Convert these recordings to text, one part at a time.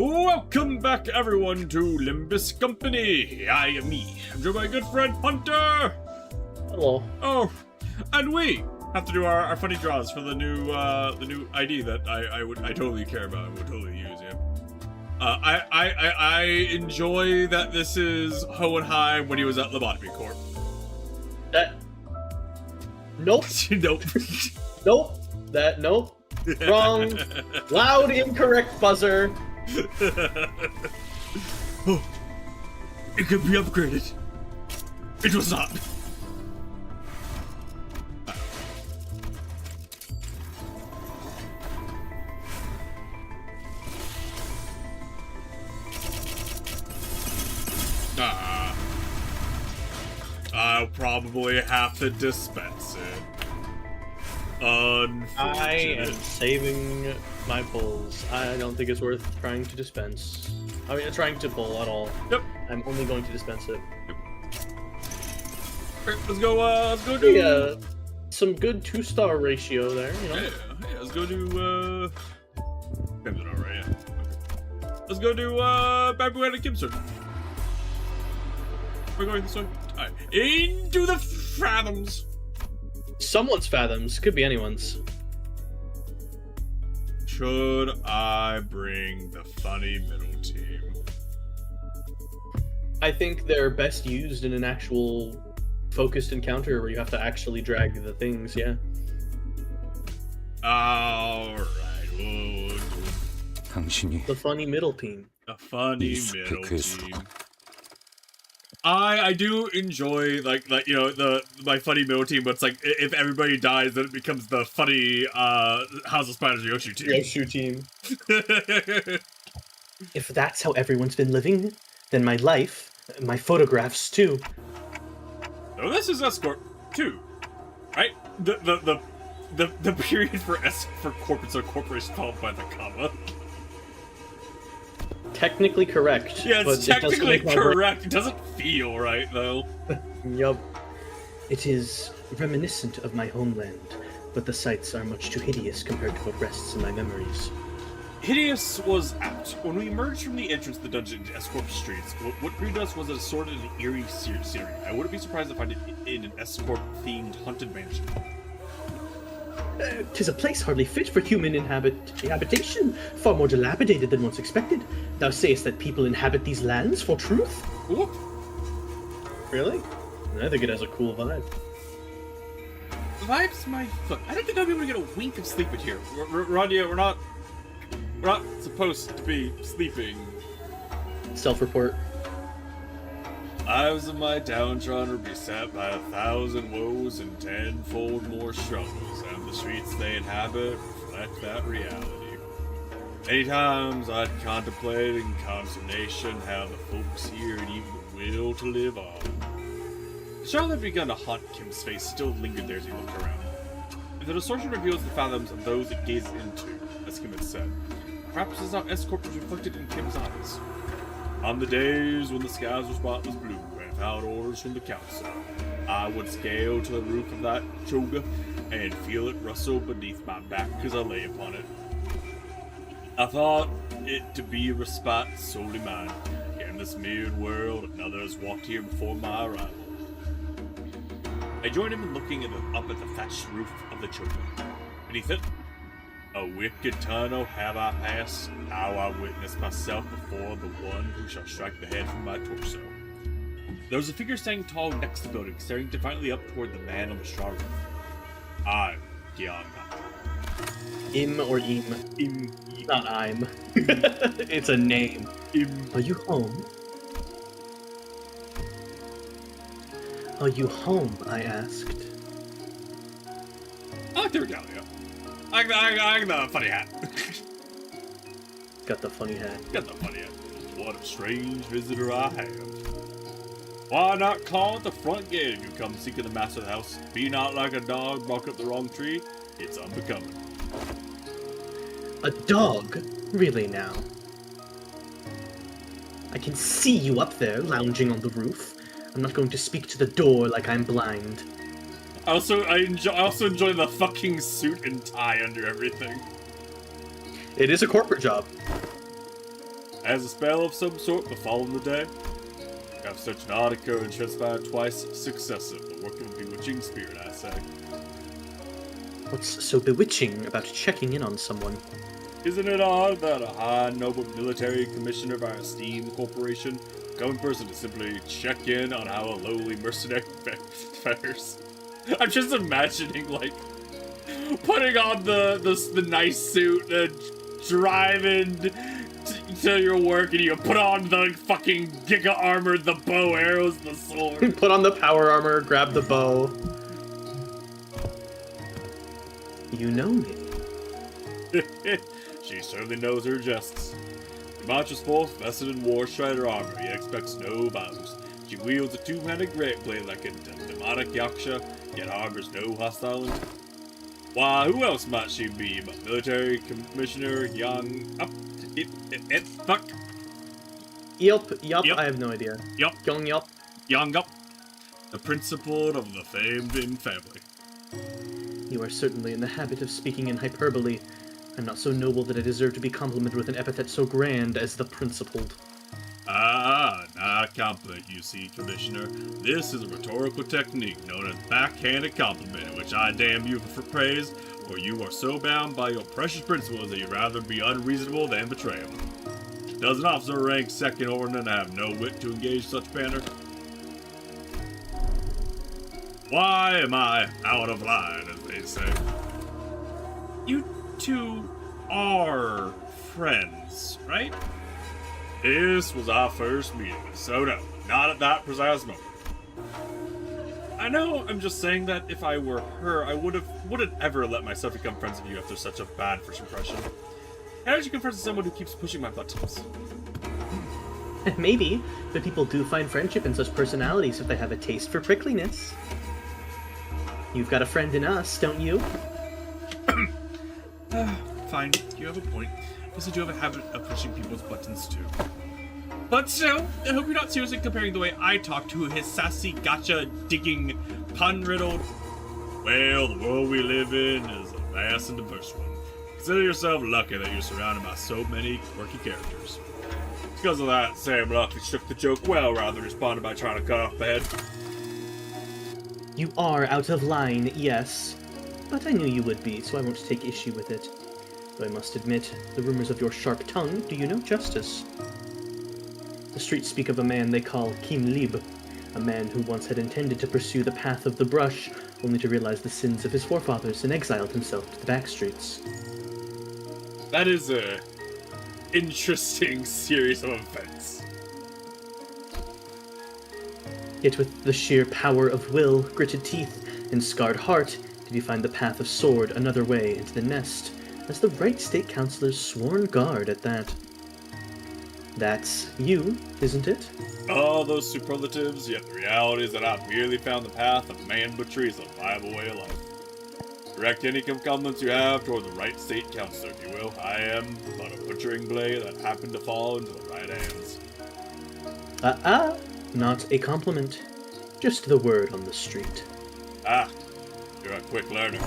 Welcome back, everyone, to Limbus Company. I am me. I'm joined by my good friend Hunter. Hello. Oh, and we have to do our funny draws for the new ID that I totally care about and would totally use. Yeah. I enjoy that this is Hohenheim when he was at Lobotomy Corp. Nope. Nope. Nope. Nope. Wrong. Loud, incorrect buzzer. Oh, it could be upgraded. It was not. I'll probably have to dispense it. I am saving my pulls. I don't think it's worth trying to dispense. I mean, trying to pull at all. Yep. I'm only going to dispense it. Alright, let's go do... some good 2-star ratio there, you know? Yeah, let's go do, Kim's it alright, yeah. Okay. Let's go do, Babuan and Kim's. We're going this way. Alright, into the fathoms! Someone's fathoms. Could be anyone's. Should I bring the funny middle team? I think they're best used in an actual focused encounter where you have to actually drag the things, yeah. Alright, The funny middle team. a funny middle team. I do enjoy like you know my funny middle team, but it's like if everybody dies, then it becomes the funny House of Spiders Yoshu team. Yoshu team. If that's how everyone's been living, then my life, my photographs too. Oh, this is Escort 2, right? The period for corporates or corporation followed by the comma. Technically correct. Yeah, it's but technically correct. It doesn't feel right though. Yup. It is reminiscent of my homeland, but the sights are much too hideous compared to what rests in my memories. Hideous was out. When we emerged from the entrance of the dungeon to Escort streets, what greeted us was a sordid and eerie scene. I wouldn't be surprised to find it in an Escort-themed haunted mansion. 'Tis a place hardly fit for human habitation, far more dilapidated than once expected. Thou sayest that people inhabit these lands for truth? Whoop. Really? I think it has a cool vibe. Vibes my foot. I don't think I'll be able to get a wink of sleep in here. Radia, we're not supposed to be sleeping. Self-report. Lives of my downtrodden are beset by 1,000 woes and 10-fold more struggles, and the streets they inhabit reflect that reality. Many times I'd contemplate in consternation how the folks here had even the will to live on. The shadow that had begun to haunt Kim's face still lingered there as he looked around. If the distortion reveals the fathoms of those it gazes into, as Kim had said, perhaps this is how Escort was reflected in Kim's eyes. On the days when the skies were spotless blue and without orders from the council, I would scale to the roof of that choga and feel it rustle beneath my back as I lay upon it. I thought it to be a respite solely mine, yet in this mirrored world another has walked here before my arrival. I joined him in looking up at the thatched roof of the choga. Beneath it, a wicked tunnel have I passed, now I witness myself before the one who shall strike the head from my torso. There was a figure standing tall next to the building, staring defiantly up toward the man on the straw roof. I'm Gyan. Im or im? Im. Not I'm. It's a name. Im. Are you home? Are you home? I asked. I like the regalia. I got the funny hat. Got the funny hat. Got the funny hat. What a strange visitor I have. Why not call at the front gate if you come seeking the master of the house? Be not like a dog bark up the wrong tree. It's unbecoming. A dog? Really now? I can see you up there, lounging on the roof. I'm not going to speak to the door like I'm blind. I also enjoy the fucking suit and tie under everything. It is a corporate job. Has a spell of some sort befallen the day? I've searched Nautica and transpired twice successive, but working with bewitching spirit, I say. What's so bewitching about checking in on someone? Isn't it odd that a high noble military commissioner of our esteemed corporation come in person to simply check in on how a lowly mercenary fares? I'm just imagining, like, putting on the nice suit and driving to your work, and you put on the fucking giga armor, the bow, arrows, the sword. Put on the power armor, grab the bow. You know me. She certainly knows her jests. Demonstra's force vested in war strider armor, yet expects no bows. She wields a two-handed great blade like a demonic yaksha, yet harbors no hostile intent. Why, who else might she be but military commissioner fuck. Yup, Yup. I have no idea. Yup. Yup. Yongup, the principal of the famed Inn family. You are certainly in the habit of speaking in hyperbole. I'm not so noble that I deserve to be complimented with an epithet so grand as the principled. Ah, not a compliment, you see, Commissioner. This is a rhetorical technique known as backhanded compliment, in which I damn you for praise, or you are so bound by your precious principles that you'd rather be unreasonable than betray them. Does an officer rank second ordnance have no wit to engage such banter? Why am I out of line, as they say? You two are friends, right? This was our first meeting, so no, not at that precise moment. I know I'm just saying that if I were her, I wouldn't ever let myself become friends with you after such a bad first impression. How did you confess to someone who keeps pushing my buttons? Maybe, but people do find friendship in such personalities if they have a taste for prickliness. You've got a friend in us, don't you? Fine, you have a point. Guess I do have a habit of pushing people's buttons too. But still, I hope you're not seriously comparing the way I talk to his sassy, gotcha-digging, pun-riddled... Well, the world we live in is a vast and diverse one. Consider yourself lucky that you're surrounded by so many quirky characters. Because of that, Sam Luck shook the joke well rather than responded by trying to cut off the head. You are out of line, yes. But I knew you would be, so I won't take issue with it. Though I must admit, the rumors of your sharp tongue do you no justice. The streets speak of a man they call Kim Lib, a man who once had intended to pursue the path of the brush, only to realize the sins of his forefathers and exiled himself to the back streets. That is a interesting series of events. Yet with the sheer power of will, gritted teeth, and scarred heart, did he find the path of sword another way into the nest, as the right state councilor's sworn guard at that. That's you, isn't it? All those superlatives, yet the reality is that I've merely found the path of man butchery as a viable way of life. Direct any compliments you have toward the right state counselor, if you will. I am but a butchering blade that happened to fall into the right hands. Not a compliment. Just the word on the street. Ah, you're a quick learner.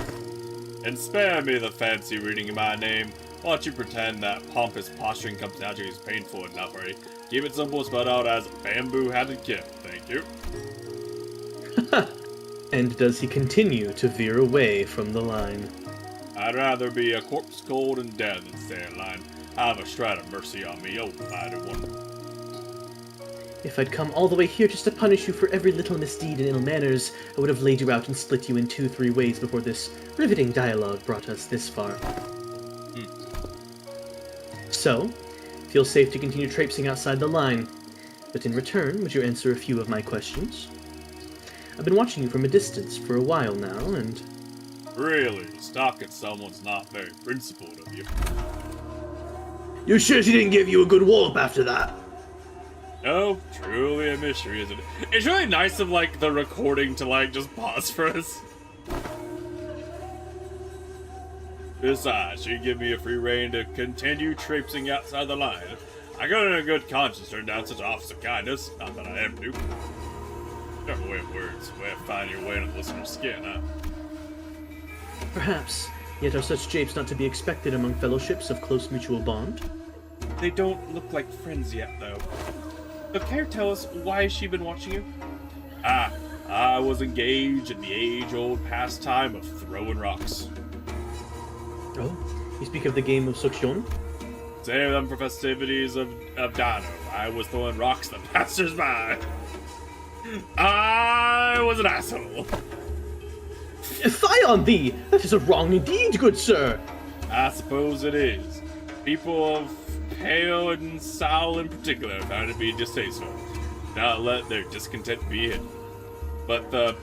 And spare me the fancy reading of my name. Why don't you pretend that pompous posturing comes naturally is painful enough already? Keep it simple, spelled out as bamboo-hatted kid. Thank you. And does he continue to veer away from the line? I'd rather be a corpse cold and dead than stay in line. Have a shred of mercy on me, oh mighty one. If I'd come all the way here just to punish you for every little misdeed and ill manners, I would have laid you out and split you in 2-3 ways before this riveting dialogue brought us this far. So, feel safe to continue traipsing outside the line, but in return, would you answer a few of my questions? I've been watching you from a distance for a while now, and... Really? Stalking someone's not very principled of you. You sure she didn't give you a good wallop after that? No, truly a mystery, isn't it? It's really nice of, like, the recording to, like, just pause for us. Besides, she'd give me a free rein to continue traipsing outside the line. I got in a good conscience to turn down such offers of kindness. Not that I ever do. Never way of words, way of finding your way into the listener's skin, huh? Perhaps. Yet are such japes not to be expected among fellowships of close mutual bond? They don't look like friends yet, though. So care tell us why she been watching you? Ah, I was engaged in the age-old pastime of throwing rocks. Oh, you speak of the game of Sukshon? Save them for festivities of Dano. I was throwing rocks at passers-by. I was an asshole. Fie on thee! That is a wrong indeed, good sir! I suppose it is. People of Pale and Sal in particular found it to be distasteful. Not let their discontent be hidden. But the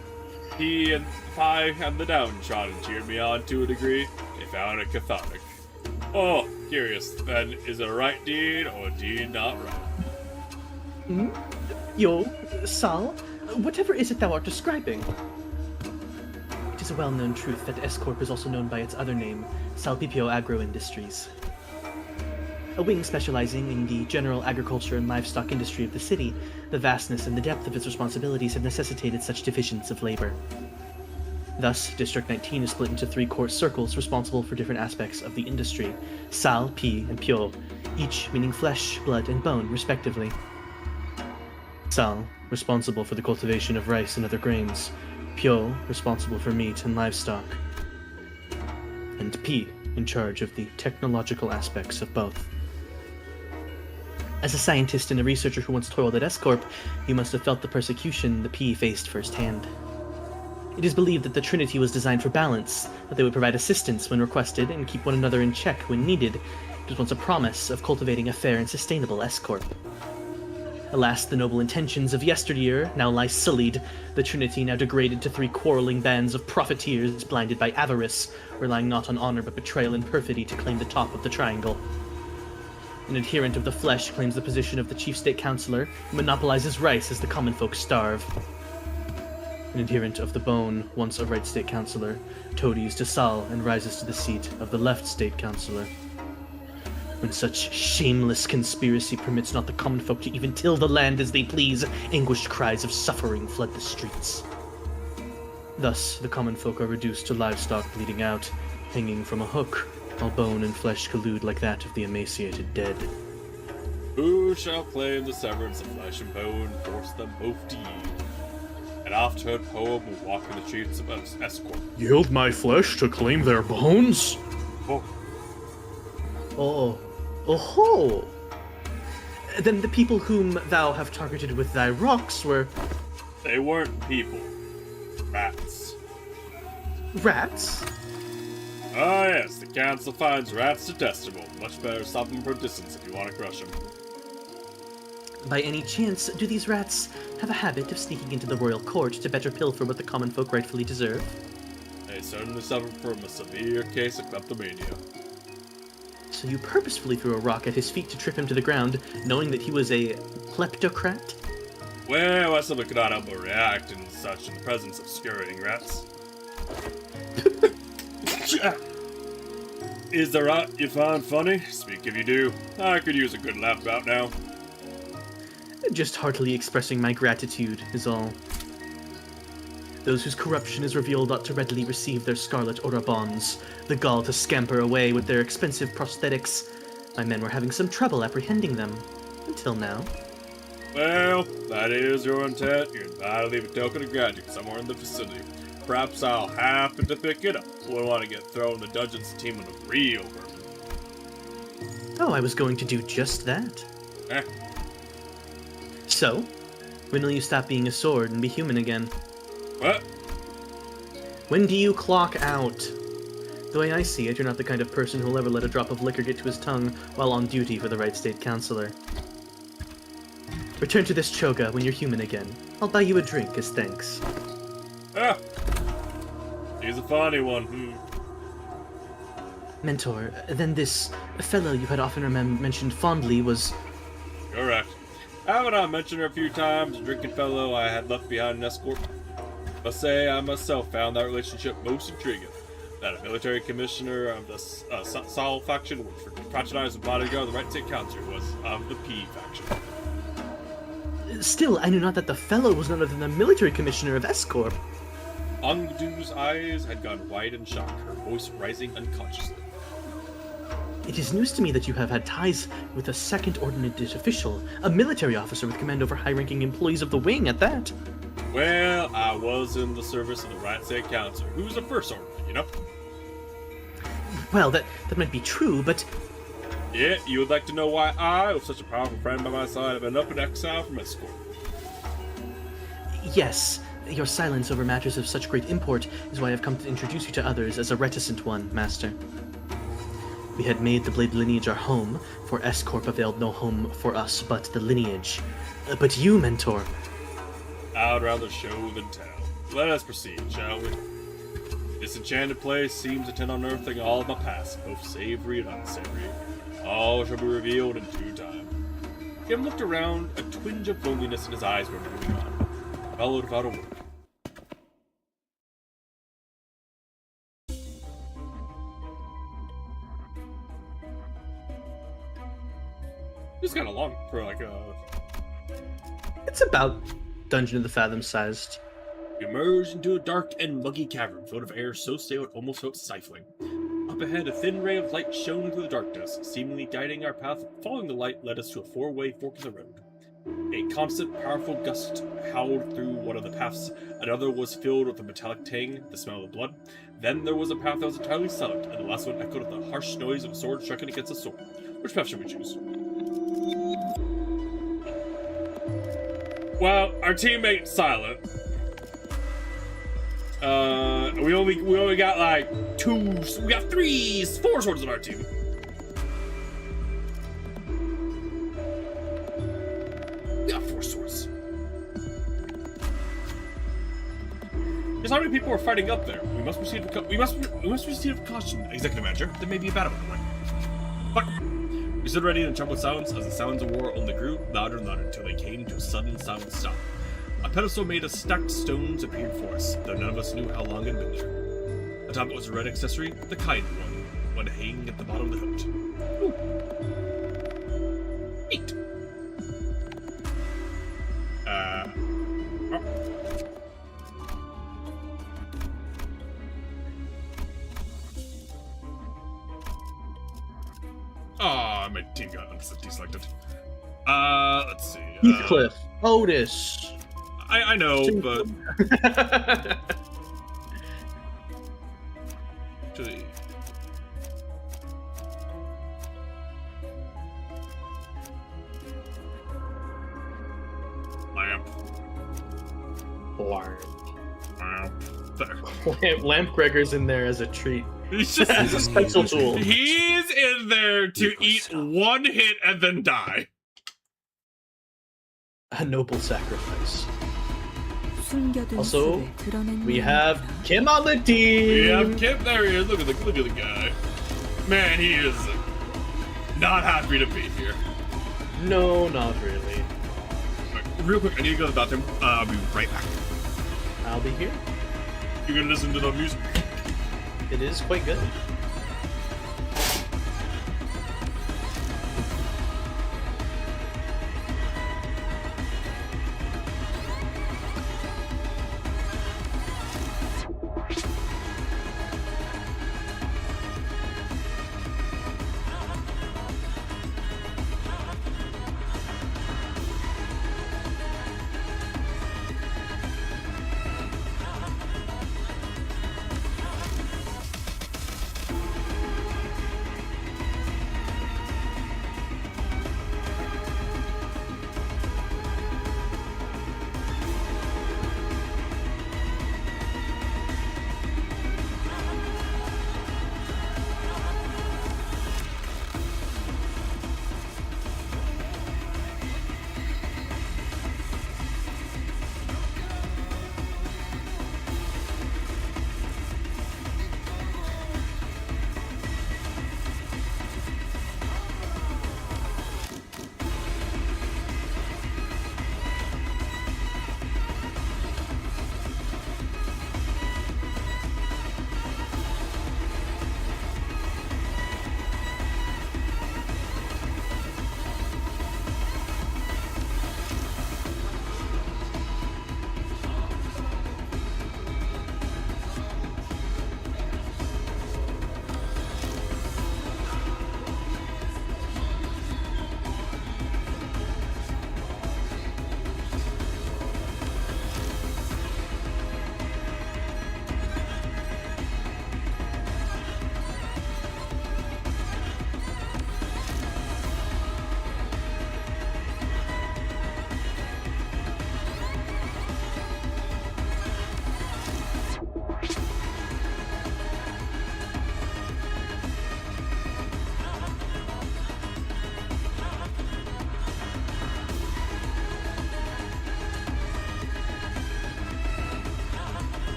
P and Phi and the downtrodden cheered me on to a degree. They found it cathartic. Oh, curious, then, is it a right deed or a deed not right? Yo, Sal, whatever is it thou art describing? It is a well-known truth that S-Corp is also known by its other name, Salpipio Agro Industries. A wing specializing in the general agriculture and livestock industry of the city, the vastness and the depth of its responsibilities have necessitated such divisions of labor. Thus, District 19 is split into 3 court circles responsible for different aspects of the industry, Sal, Pi, and Pyo, each meaning flesh, blood, and bone, respectively. Sal, responsible for the cultivation of rice and other grains, Pyo, responsible for meat and livestock, and Pi, in charge of the technological aspects of both. As a scientist and a researcher who once toiled at S-Corp, you must have felt the persecution the P faced firsthand. It is believed that the Trinity was designed for balance, that they would provide assistance when requested and keep one another in check when needed. It was once a promise of cultivating a fair and sustainable S-Corp. Alas, the noble intentions of yesteryear now lie sullied, the Trinity now degraded to 3 quarreling bands of profiteers blinded by avarice, relying not on honor but betrayal and perfidy to claim the top of the triangle. An adherent of the flesh claims the position of the chief state councilor and monopolizes rice as the common folk starve. An adherent of the bone, once a right state councilor, toadies to Sal and rises to the seat of the left state councilor. When such shameless conspiracy permits not the common folk to even till the land as they please, anguished cries of suffering flood the streets. Thus, the common folk are reduced to livestock bleeding out, hanging from a hook, while bone and flesh collude like that of the emaciated dead. Who shall claim the severance of flesh and bone, force them both to yield? An oft-heard poem will walk in the streets of S-Corp. Yield my flesh to claim their bones? Oh. Oh-ho! Then the people whom thou have targeted with thy rocks were... They weren't people. Rats. rats? Ah yes, the council finds rats detestable. Much better stop them from distance if you want to crush them. By any chance, do these rats have a habit of sneaking into the royal court to better pilfer what the common folk rightfully deserve? They certainly suffer from a severe case of kleptomania. So you purposefully threw a rock at his feet to trip him to the ground, knowing that he was a kleptocrat? Well, I simply could not help but react and such in the presence of scurrying rats. Is the rat you found funny? Speak if you do. I could use a good laugh about now. Just heartily expressing my gratitude is all. Those whose corruption is revealed ought to readily receive their scarlet orabons, the gall to scamper away with their expensive prosthetics. My men were having some trouble apprehending them. Until now. Well, that is your intent. You're invited to leave a token of gratitude somewhere in the vicinity. Perhaps I'll happen to pick it up. Wouldn't want to get thrown in the dungeons team with a real vermin. Oh, I was going to do just that. Eh. So, when will you stop being a sword and be human again? What? When do you clock out? The way I see it, you're not the kind of person who'll ever let a drop of liquor get to his tongue while on duty for the right state councilor. Return to this choga when you're human again. I'll buy you a drink as thanks. Ah! He's a funny one, Mentor, then this fellow you had often mentioned fondly was... Correct. Haven't I mentioned her a few times, the drinking fellow I had left behind in Escort? Must say I myself found that relationship most intriguing. That a military commissioner of the Sol faction would patronize the bodyguard of the right state councilor was of the P faction. Still, I knew not that the fellow was none other than the military commissioner of S-Corp. Ongdu's eyes had gone wide in shock, her voice rising unconsciously. It is news to me that you have had ties with a second ordnance official, a military officer with command over high-ranking employees of the wing at that. Well, I was in the service of the Rat State Council, who was the first order, you know? Well, that might be true, but Yeah, you would like to know why I, with such a powerful friend by my side, have been up in exile from escort. yes, your silence over matters of such great import is why I've come to introduce you to others as a reticent one, Master. We had made the Blade lineage our home, for S-Corp availed no home for us but the lineage. But you, Mentor, I'd rather show than tell. Let us proceed, shall we? This enchanted place seems to tend unearthing all of my past, both savory and unsavory. All shall be revealed in due time. Kim looked around, a twinge of loneliness in his eyes were moving on. Followed without a word. This is kind of long for like a... it's about Dungeon of the Fathom sized. We emerged into a dark and muggy cavern filled with air so stale it almost felt stifling. Up ahead, a thin ray of light shone through the darkness, seemingly guiding our path. Following the light led us to a four-way fork in the road. A constant, powerful gust howled through one of the paths. Another was filled with a metallic tang, the smell of blood. Then there was a path that was entirely silent, and the last one echoed with the harsh noise of a sword striking against a sword. Which path should we choose? Well, our teammate Silent. We only got like we got four swords on our team. We got 4 swords. There's how many people are fighting up there. We must proceed with caution, Executive Manager. There may be a battle on the way. But we stood ready in a troubled silence as the sounds of war only grew louder and louder until they came to a sudden silent stop. A pedestal made of stacked stones appeared before us, though none of us knew how long it had been there. Atop it was a red accessory, the kind one hanging at the bottom of the hilt. Ooh. Neat. Oh, my team got deselected. Let's see. Heathcliff, Otis. I know, but actually, lamp. There. Lamp Gregor's in there as a treat. He's just As a special tool. He's in there to eat one hit and then die. A noble sacrifice. 숨겨둔 Also, 숲에 드러낸 we 모양이구나. have Kim on the team. Yeah, Kip, there he is. Look at the guy. Man, he is not happy to be here. No, not really. Right, real quick, I need to go to the bathroom. I'll be right back. I'll be here. You're gonna listen to the music. It is quite good.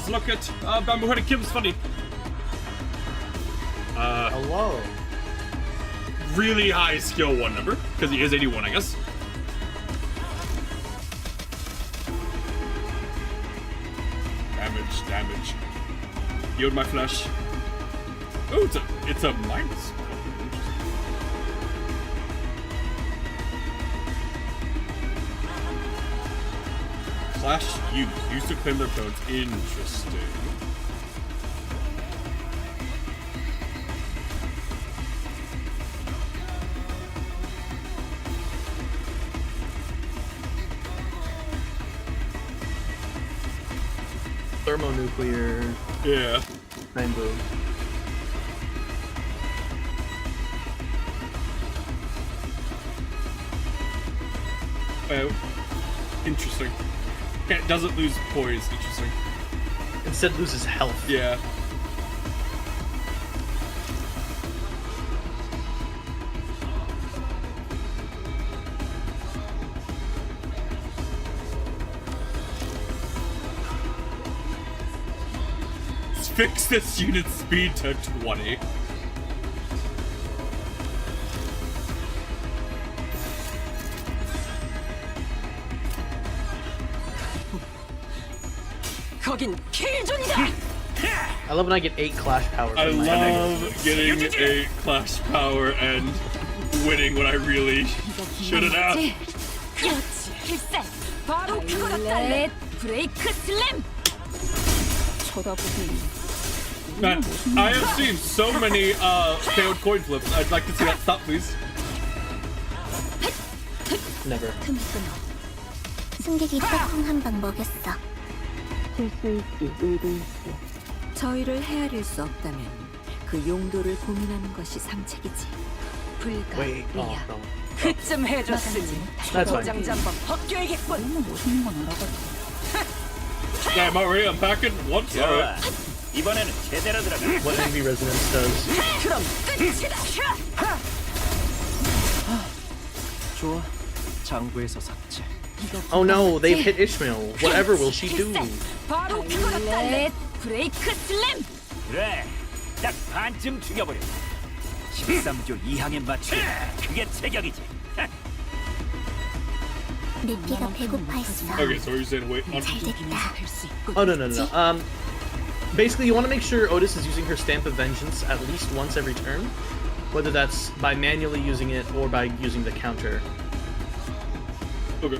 Let's look at Bamboo Headed Kim's funny. Hello. Really high skill 1 number, because he is 81, I guess. Damage. Yield my flesh. Oh, it's a minus. Clash used to claim their opponents. Interesting. Thermonuclear. Yeah. Rainbow. Oh. Interesting. Okay, doesn't lose poise. Interesting. Instead loses health. Yeah. Let's fix this unit speed to 20. 거긴 킬존이다. I love when I get 8 clash power. I from my love getting a clash power and winning when I really shouldn't have. 그렇지. 필살. 바로 그거다 딸래. 브레이크 슬램. 쳐다보기. Man, I have seen so many failed coin flips. I'd like to see that stop, please. Never. 틈 끊어. 승객이 떡콩 한 방 먹였어. 저희를 헤아릴 수 없다면 그 용도를 고민하는 것이 상책이지. 불가. Wait. Oh, 미야. no. 그쯤 해줬으니 That's fine. 도장 잠번 벗겨야겠군. 멋있는 건 알아가지고. Yeah, am I ready? I'm packing once. Alright. 이번에는 제대로 들어가. What envy resonance does. 그럼 끝이다. 좋아. 장부에서 삭제. Oh no, they've hit Ishmael. Whatever will she do? 바로 그거다 딸래. 브레이크 슬램. 그래. 딱 반쯤 죽여버려. 13조 2항에 맞추. 그게 체격이지. 내 피가 배고파했어. Okay, so you're saying wait on. 잘 됐다. 할수 있고. Oh no. Basically, you want to make sure Otis is using her Stamp of Vengeance at least once every turn, whether that's by manually using it or by using the counter. Okay.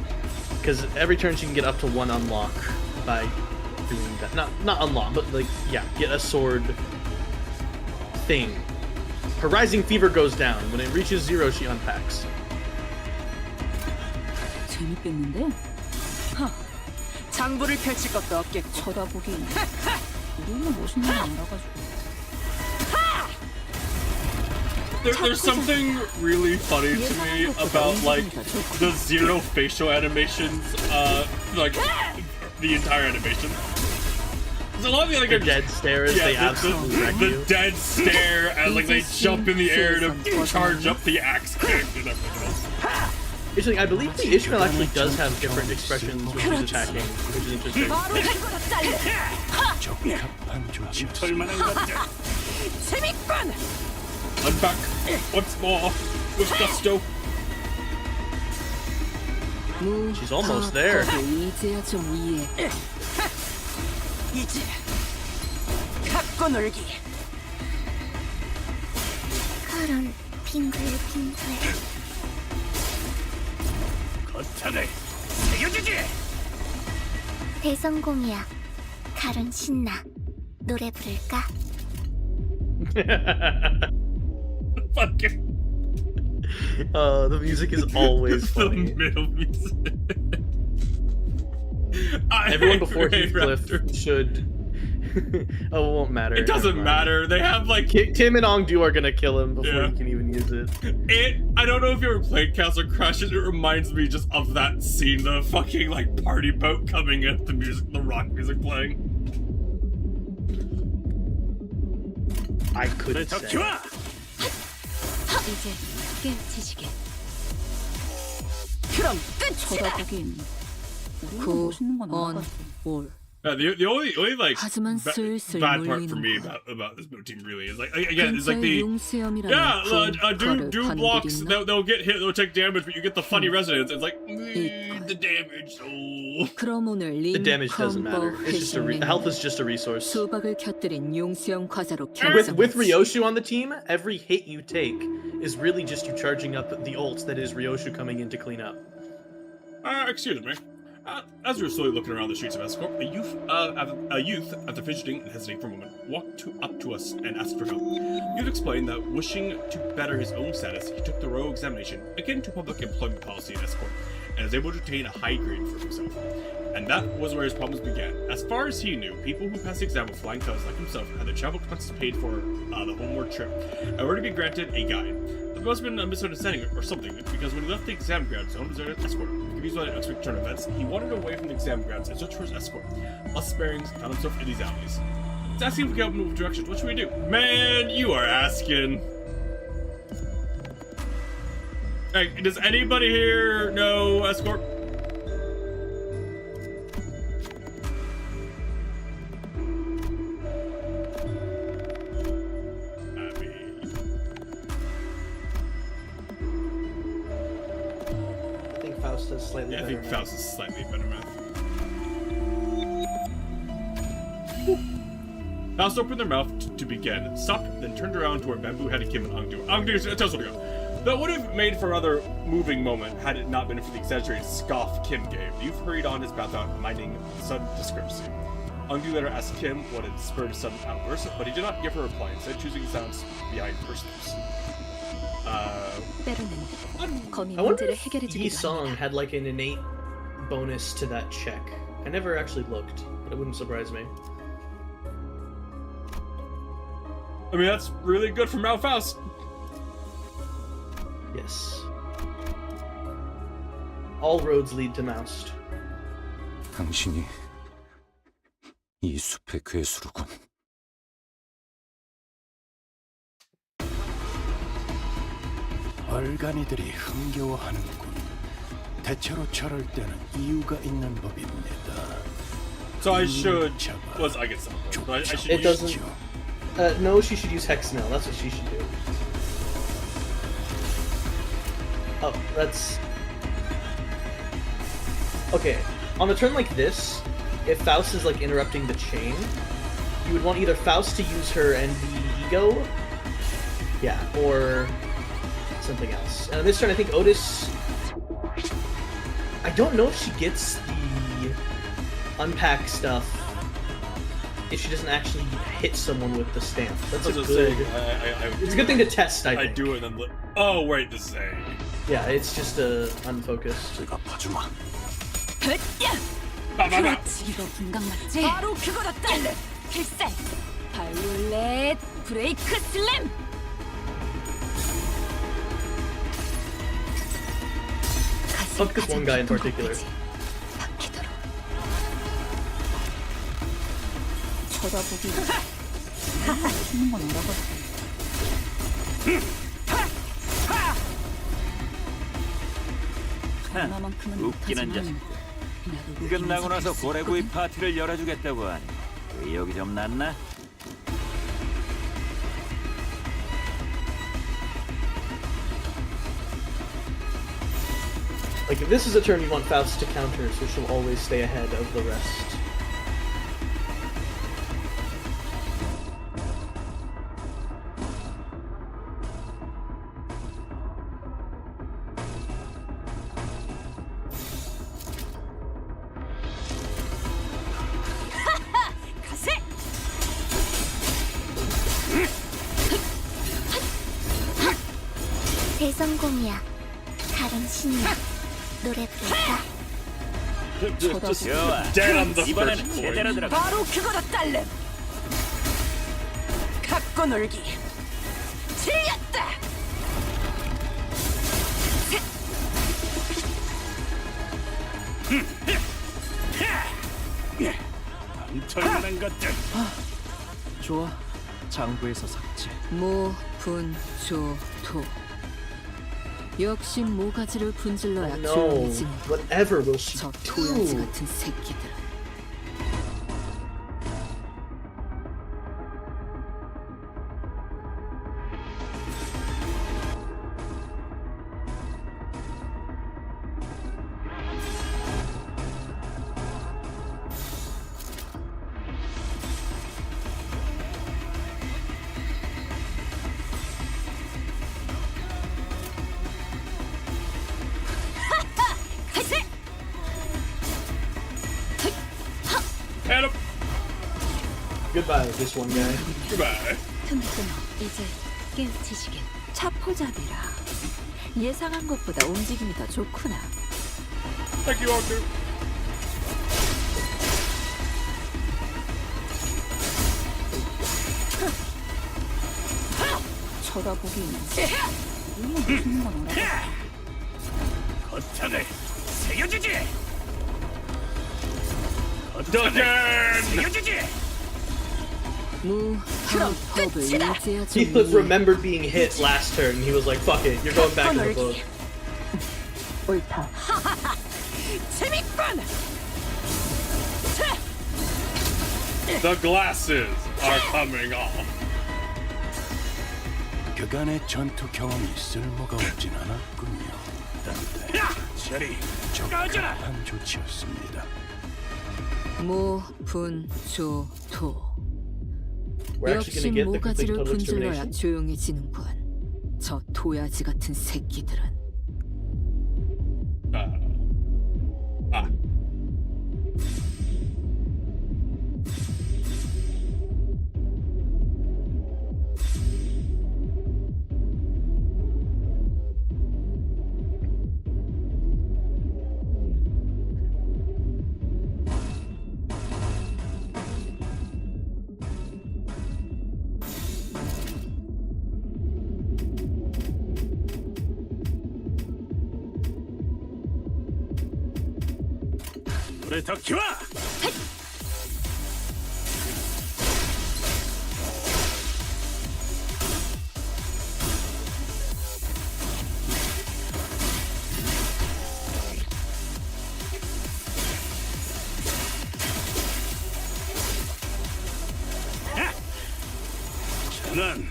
Because every turn she can get up to 1 unlock by doing that. Not unlock, but like get a sword thing. Her Rising Fever goes down. When it reaches 0, she unpacks. 재밌겠는데? 장부를 펼칠 것도 없겠고. 쳐다보기. 우리는 멋있는 건 알아가지고. There's something really funny to me about like the 0 facial animations, like the entire animation. There's a lot of the like The dead stares, they absolutely wreck the you. dead stare and like they jump in the air to charge up the axe kick and everything else. Actually, I believe the Ishmael actually does have different expressions when she's attacking, which is interesting. 바로 그거다 딸래. 털만한 것들. 재밌군. I'm back once more with gusto. She's almost there. 이제야 좀 이해. 이제 갖고 놀기. 카론 빙글빙글. 거탄을 새겨주지. 대성공이야. 카론 신나. 노래 부를까? Fucking The music is always the funny. middle music. Everyone before Ray Heathcliff Raptor. should. Oh, it won't matter. It doesn't Never mind. matter. They have like Tim and Ongdu are gonna kill him before Yeah. he can even use it. I don't know if you ever played Castle Crashers. It reminds me just of that scene, the fucking like party boat coming in, the rock music playing. I could say. 좋아. 이제 깨치시게. 그럼 끝이다. 쳐다보긴. 9, 1, 올. The only like 하지만 슬슬 bad part for me 몰리는군. about this motif really is like again it's like 근처에 the 용수염이라는 do 가는 blocks 길 있나? they'll get hit, they'll take damage, but you get the funny resonance. It's like the damage. Oh. 그럼 오늘 The damage doesn't matter. It's just health is just a resource. 수박을 곁들인 용수염 과자로 With 결정했지. Ryoshu on the team, every hit you take is really just you charging up the ult that is Ryoshu coming in to clean up. Excuse me. As we were slowly looking around the streets of Escort, a youth, after fidgeting and hesitating for a moment, walked up to us and asked for help. You'd explained that wishing to better his own status, he took the row examination, akin to public employment policy in Escort, and was able to obtain a high grade for himself. And that was where his problems began. As far as he knew, people who passed the exam with flying colors like himself had their travel expenses paid for the homeward trip, and were to be granted a guide. There must have been a misunderstanding or something, because when he left the exam ground zone, deserted escort, confused by the unexpected turn of events, he wandered away from the exam grounds and searched for his escort. Lost his bearings, found himself in these alleys. He's asking if we can help him move directions. What should we do? Man, you are asking. Hey, does anybody here know escort? I think Faust has slightly Yeah, I better think math. Faust is slightly better math. Faust opened their mouth to begin, stopped, then turned around toward Bamboo-headed Kim and Angdu. Angdu, tell us what to go. That would have made for a rather moving moment had it not been for the exaggerated scoff Kim gave. You've hurried on his path out, minding sudden discrepancy. Angdu later asked Kim what had spurred a sudden outburst, but he did not give her a reply, instead choosing sounds behind personals. 때로는 거미 I wonder 문제를 if 해결해주기도 Yi-Song 합니다. had like an innate bonus to that check. I never actually looked, but it wouldn't surprise me. I mean, that's really good for Mao Faust. Yes. All roads lead to Moust. 당신이 이 숲의 괴수로군. 얼간이들이 흥겨워하는군. 대체로 저럴 때는 이유가 있는 법입니다. So I should... Was I get some? I should It use- doesn't. No, she should use Hexnail. That's what she should do. Oh, that's... Okay, on a turn like this, if Faust is like interrupting the chain, you would want either Faust to use her and the Ego, yeah, or something else. And on this turn, I think Otis... I don't know if she gets the unpack stuff if she doesn't actually hit someone with the stamp. That's I a was good... just saying, It's a good thing to test, I I think. do it and then... Oh, wait, this is a... Yeah, it's just unfocused. 제가 봐주마. 그렇지, 이거 분강 맞지? 바로 그거다, 딸래! 필살! 바이올렛 브레이크 슬램! Fuck this one guy in particular. 바뀌도록. 쳐다보기. 죽는 건 알아봤어. 하나만큼은 웃기는 못하지만 나도 끝나고 나서 생각할 수 고래구이 있거든. 파티를 열어주겠다고 하니 의욕이 좀 났나? Like, if this is a turn you want Faust to counter, so she'll always stay ahead of the rest. 가세! 대성공이야. 다른 신이야. 노래 부를까? Just 좋아. dead on the 이번에는 first 제대로 point. 들어가. 바로 그거다, 딸래! 갖고 놀기. 틀렸다! 털만한 것들. 좋아. 장부에서 삭제. 모, 분, 조, 토. 역시 모가지를 분질러야 No, 조용해지는 whatever will she 저 도야지 do? 같은 새끼들. goodbye, this one guy. Goodbye. 틈을 끊어 이제 깨우치시길. 차포잡이라. 예상한 것보다 움직임이 더 좋구나. Thank you, Arthur. 쳐다보기는 무슨 건 알아. 거창을 새겨주지. Duncan! 새겨주지. 무협법을 유지하지. He remembered being hit last turn. He was like, "Fuck it, you're going back in the book." 옳다. 재밌군. The glasses are coming off. 그간의 전투 경험이 쓸모가 없진 않았군요. 단테 저리 적합한 조치였습니다. 모분조토. We're actually 역시 gonna get the complete 모가지를 total 분질러야 extermination. 조용해지는군. 저 도야지 같은 새끼들은. Ah. 불을 더 키워. 저는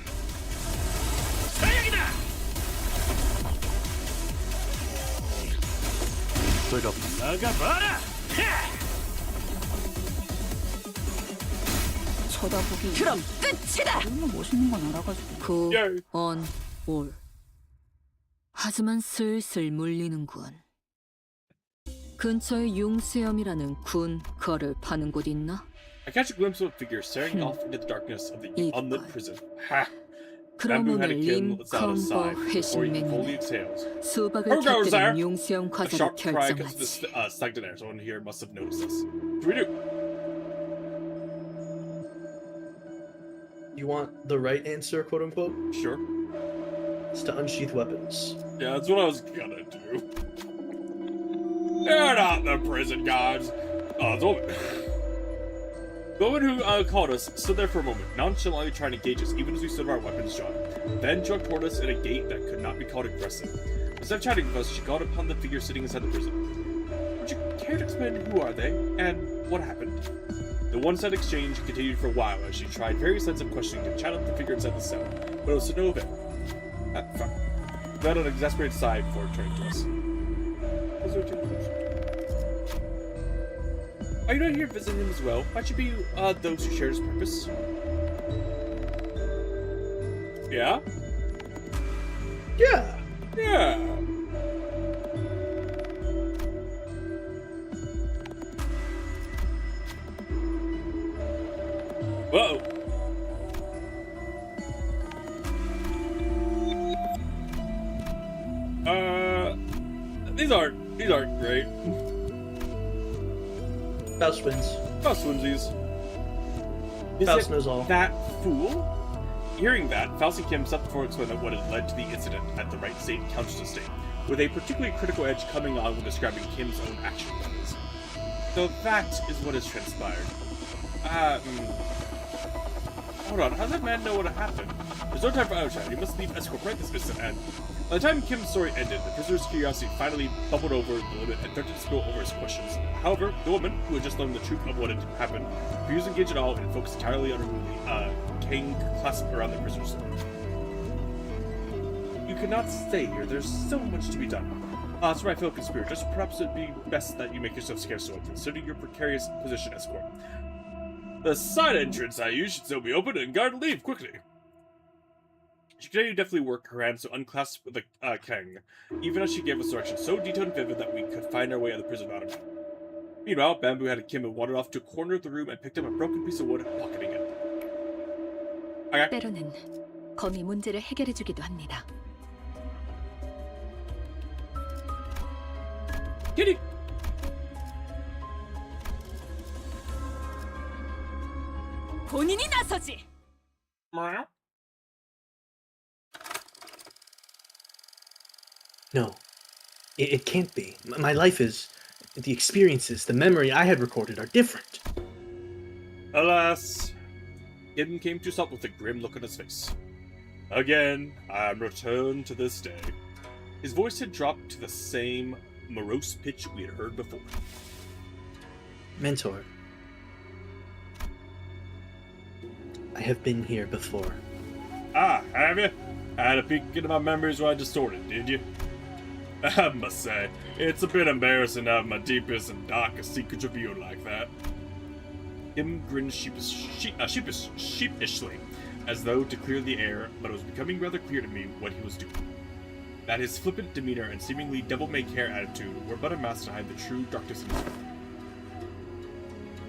사냥이다. 나가봐라. 쳐다보기. 그럼 끝이다. 너무 멋있는 건 알아가지고. Yay. 올. 하지만 슬슬 물리는군. 근처에 융수염이라는 군 거를 파는 곳 있나? I catch a glimpse of a figure staring off into the darkness of the unlit prison. Ha! 그럼 Bamboo had 오늘 a kid let's out of sight 림컴버 before he fully 회신맹이네. exhales. 수박을 Who goes there? 터뜨린 융수염 A 과자를 sharp cry comes to 결정하지. the stagnant air. Someone here must have noticed us. What do we do? You want the right answer, quote unquote? Sure. It's to unsheath weapons. Yeah, that's what I was gonna do. They're not the prison guards. The woman. The woman who called us stood there for a moment, nonchalantly trying to gauge us, even as we stood with our weapons drawn. Then jogged toward us at a gait that could not be called aggressive. Instead of chatting with us, she called upon the figure sitting inside the prison. Would you care to explain who are they, and what happened? The one-sided exchange continued for a while as she tried various lines of questioning to chat up the figure inside the cell, but it was to no avail. Fine. Then an exasperated sigh before turning to us. Are you not here visiting him as well? Might you be those who share his purpose? Yeah? Yeah. Yeah. Whoa. These aren't great. Faust wins. Faust twinsies. Is Faust it knows all. that fool? Hearing that, Faust and Kim stepped forward to explain what had led to the incident at the Right State Council Estate, with a particularly critical edge coming on when describing Kim's own action levels. So that is what has transpired. Hold on, how does that man know what happened? There's no time for outside. He must leave escort right this instant, and by the time Kim's story ended, the prisoner's curiosity finally bubbled over the limit and threatened to spill over his questions. However, the woman, who had just learned the truth of what had happened, refused to engage at all and focused entirely on removing the king clasp around the prisoner's throat. You cannot stay here. There's so much to be done. So my fellow conspirators, perhaps it'd be best that you make yourself scarce so considering your precarious position as escort. The side entrance I use should still be open, and guard leave quickly. She continued to deftly work her hands to unclasp the king, even as she gave us directions so detailed and vivid that we could find our way out of the prison without a map. Meanwhile, Bamboo had Kim and wandered off to a corner of the room and picked up a broken piece of wood, pocketing it. Okay. 때로는 검이 문제를 해결해주기도 합니다. Kitty. 본인이 나서지. No, it can't be. My life is. The experiences, the memory I had recorded are different. Alas, Gideon came to stop with a grim look on his face. Again, I am returned to this day. His voice had dropped to the same morose pitch we had heard before. Mentor, I have been here before. Ah, have you? I had a peek into my memories while I distorted, did you? I must say, it's a bit embarrassing to have my deepest and darkest secrets revealed like that. Kim grinned sheepishly, as though to clear the air, but it was becoming rather clear to me what he was doing. That his flippant demeanor and seemingly devil-may-care attitude were but a mask to hide the true darkness in his heart.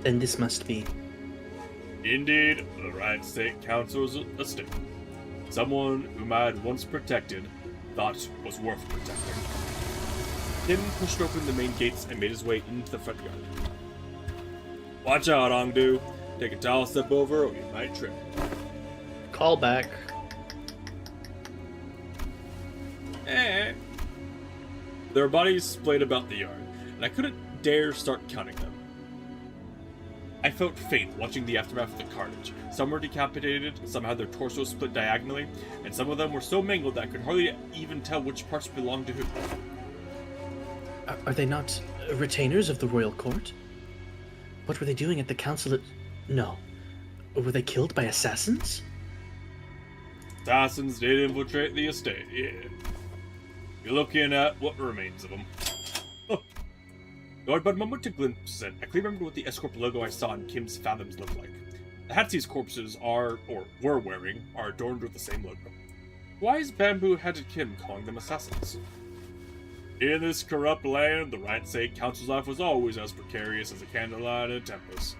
Then this must be. Indeed, the Riot State Council's estate. Someone whom I had once protected, thought was worth protecting. Tim pushed open the main gates and made his way into the front yard. Watch out, Ongdu. Take a tall step over or you might trip. Call back. There were bodies splayed about the yard, and I couldn't dare start counting them. I felt faint watching the aftermath of the carnage. Some were decapitated, some had their torsos split diagonally, and some of them were so mangled that I could hardly even tell which parts belonged to who. Are they not retainers of the royal court? What were they doing at the council? No. Were they killed by assassins? Assassins did infiltrate the estate, yeah. You're looking at what remains of them. Oh. Though I'd but a moment to glimpse it, I clearly remembered what the Escorp logo I saw in Kim's Fathoms looked like. The hats these corpses are, or were wearing, are adorned with the same logo. Why is bamboo-headed Kim calling them assassins? In this corrupt land, the Riot State Council's life was always as precarious as a candlelight in a tempest.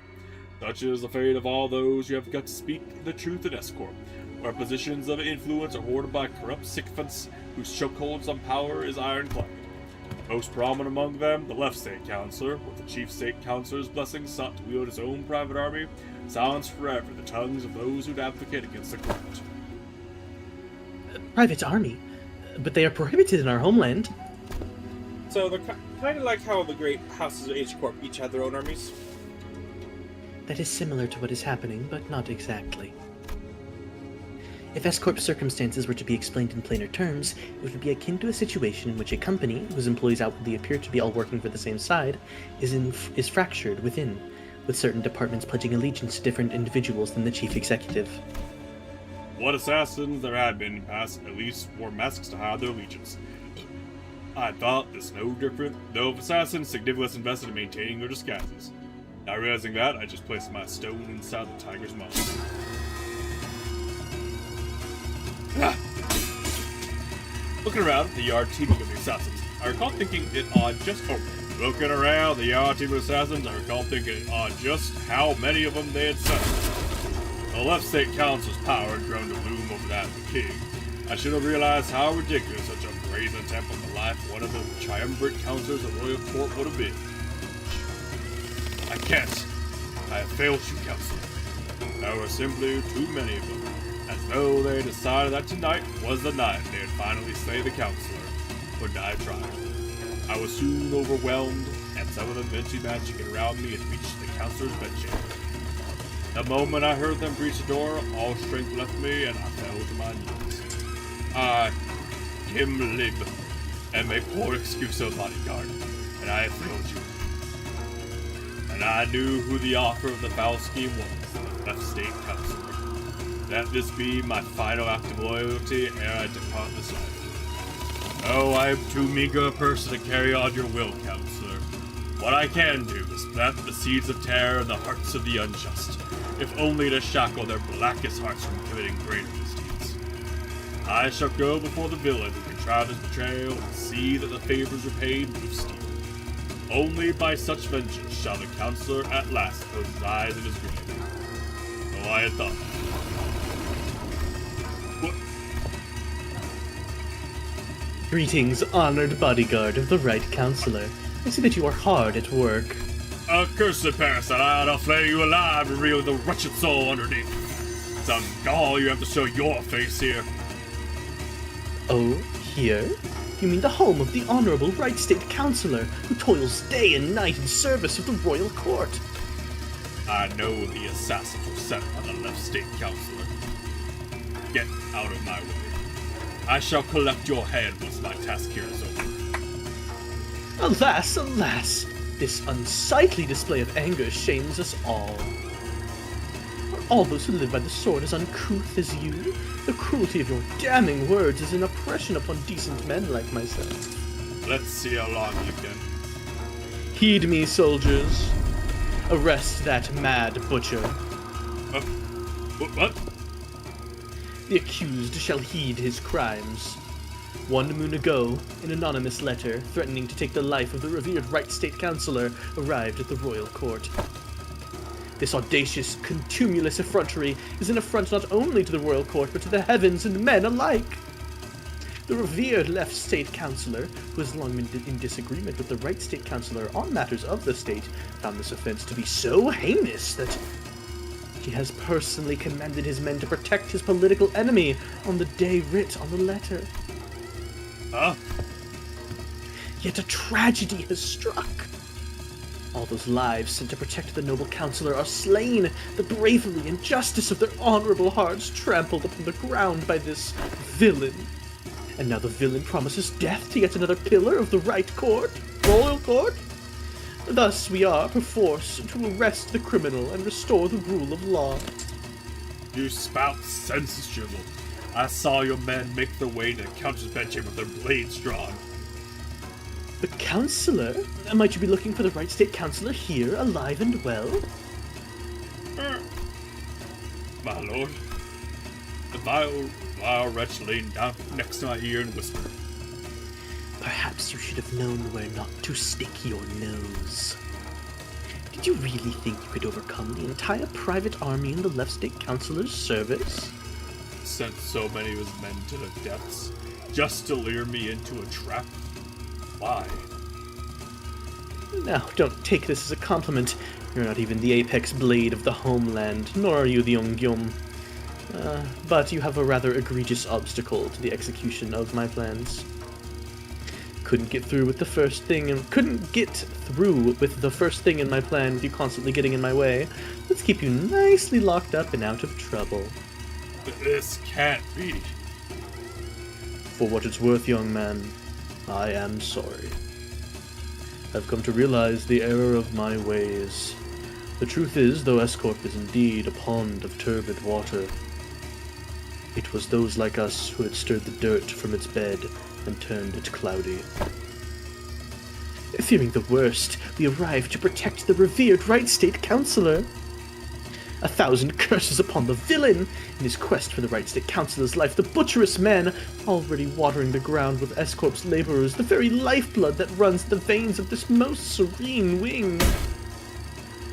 Such is the fate of all those who have got to speak the truth in Escorp, where positions of influence are hoarded by corrupt sycophants whose chokeholds on power is ironclad. Most prominent among them, the Left State Councilor, with the Chief State Councilor's blessing sought to wield his own private army, silenced forever the tongues of those who'd advocate against the corrupt. Private army? But they are prohibited in our homeland. So they're kind of like how the great houses of H-Corp each had their own armies. That is similar to what is happening, but not exactly. If S-Corp's circumstances were to be explained in plainer terms, it would be akin to a situation in which a company, whose employees outwardly appear to be all working for the same side, is fractured within, with certain departments pledging allegiance to different individuals than the chief executive. What assassins there had been in the past at least wore masks to hide their allegiance. I thought this no different, though if assassins significantly less invested in maintaining their disguises. Not realizing that, I just placed my stone inside the tiger's mouth. Looking around the yard teeming of the assassins, I recall thinking it odd just looking around the yard teeming of assassins, I recall thinking it odd just how many of them they had sent. The Left State Council's power had grown to loom over that of the king. I should have realized how ridiculous such a brazen attempt on the life one of the triumvirate councilors of royal court would have been. I can't. I have failed you, Counselor. There were simply too many of them. As though they decided that tonight was the night they would finally slay the Counselor, or die trying. I was soon overwhelmed, and some of them eventually managed to get around me and reach the Counselor's bedchamber. The moment I heard them breach the door, all strength left me, and I fell to my knees. I, Kim Lib, am a poor excuse of bodyguard, and I have failed you. And I knew who the author of the foul scheme was, the Left State Councilor. Let this be my final act of loyalty ere I depart this life. Oh, I am too meager a person to carry on your will, Counselor. What I can do is plant the seeds of terror in the hearts of the unjust, if only to shackle their blackest hearts from committing greater misdeeds. I shall go before the villain who contrived his betrayal and see that the favors repaid with steel. Only by such vengeance shall the Counselor at last close his eyes in his grave. So I had thought. Greetings, honored bodyguard of the Right Counselor. I see that you are hard at work. Accursed parasite, I'll flay you alive, reveal the wretched soul underneath. Some gall you have to show your face here. Oh, here? You mean the home of the Honorable Right State Counselor, who toils day and night in service of the royal court? I know the assassins were sent by the left state counselor. Get out of my way. I shall collect your head once my task here is over. Alas, alas! This unsightly display of anger shames us all. Are all those who live by the sword as uncouth as you? The cruelty of your damning words is an oppression upon decent men like myself. Let's see how long you can. Heed me, soldiers. Arrest that mad butcher. What? The accused shall heed his crimes. 1 moon ago, an anonymous letter threatening to take the life of the revered Right State Counselor arrived at the royal court. This audacious, contumelious effrontery is an affront not only to the royal court, but to the heavens and men alike. The revered Left State Counselor, who has long been in disagreement with the Right State Counselor on matters of the state, found this offense to be so heinous that he has personally commanded his men to protect his political enemy on the day writ on the letter. Huh? Yet a tragedy has struck. All those lives sent to protect the noble counselor are slain, the bravery and justice of their honorable hearts trampled upon the ground by this villain. And now the villain promises death to yet another pillar of the right court, royal court. Thus we are, perforce, to arrest the criminal and restore the rule of law. You spout sense, Jibble. I saw your men make their way to the counselor's bedchamber with their blades drawn. The counselor? Might you be looking for the Right State Counselor here, alive and well? My lord, the vile wretch leaned down next to my ear and whispered, Perhaps you should have known where not to stick your nose. Did you really think you could overcome the entire private army in the Left State Counselor's service? sent so many of his men to the depths just to lure me into a trap? Why? Now, don't take this as a compliment. You're not even the apex blade of the homeland, nor are you the Ongyom. But you have a rather egregious obstacle to the execution of my plans. Couldn't get through with the first thing in my plan with you constantly getting in my way. Let's keep you nicely locked up and out of trouble. This can't be. For what it's worth, young man, I am sorry. I've come to realize the error of my ways. The truth is, though Escorp is indeed a pond of turbid water, it was those like us who had stirred the dirt from its bed and turned it cloudy. Fearing the worst, we arrived to protect the revered Right State Counselor. 1,000 curses upon the villain! In his quest for the Right State Counselor's life, the butcherous man, already watering the ground with Escorp's laborers, the very lifeblood that runs the veins of this most serene wing.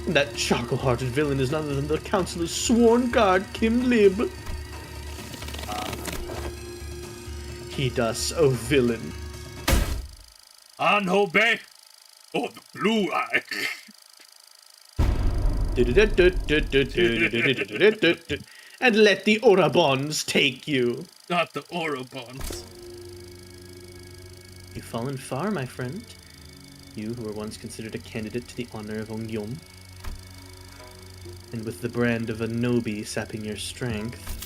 And that charcoal-hearted villain is none other than the Counselor's sworn guard, Kim Lib. Heed us, O villain. Anhobe! Oh, the blue eye! And let the Orabons take you. Not the Orobons. You've fallen far, my friend. You who were once considered a candidate to the honor of Ongyom. And with the brand of a Nobi sapping your strength,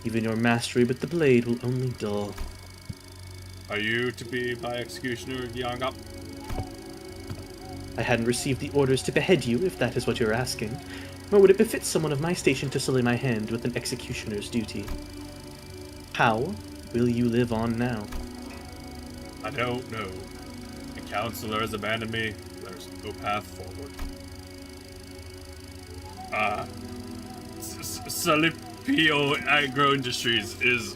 even your mastery with the blade will only dull. Are you to be my executioner, Yangap? I hadn't received the orders to behead you, if that is what you're asking, nor would it befit someone of my station to sully my hand with an executioner's duty. How will you live on now? I don't know. The counselor has abandoned me. There's no path forward. Salipio Agro Industries is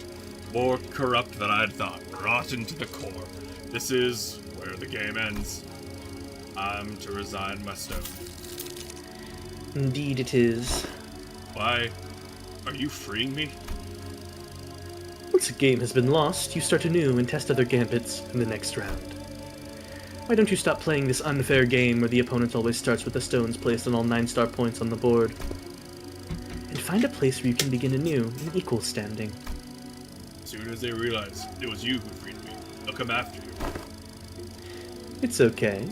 more corrupt than I'd thought. Rotten to the core. This is where the game ends. I'm to resign my stone. Indeed it is. Why? Are you freeing me? Once a game has been lost, you start anew and test other gambits in the next round. Why don't you stop playing this unfair game where the opponent always starts with the stones placed on all 9-star points on the board? And find a place where you can begin anew in equal standing. As soon as they realize it was you who freed me, they'll come after you. It's okay.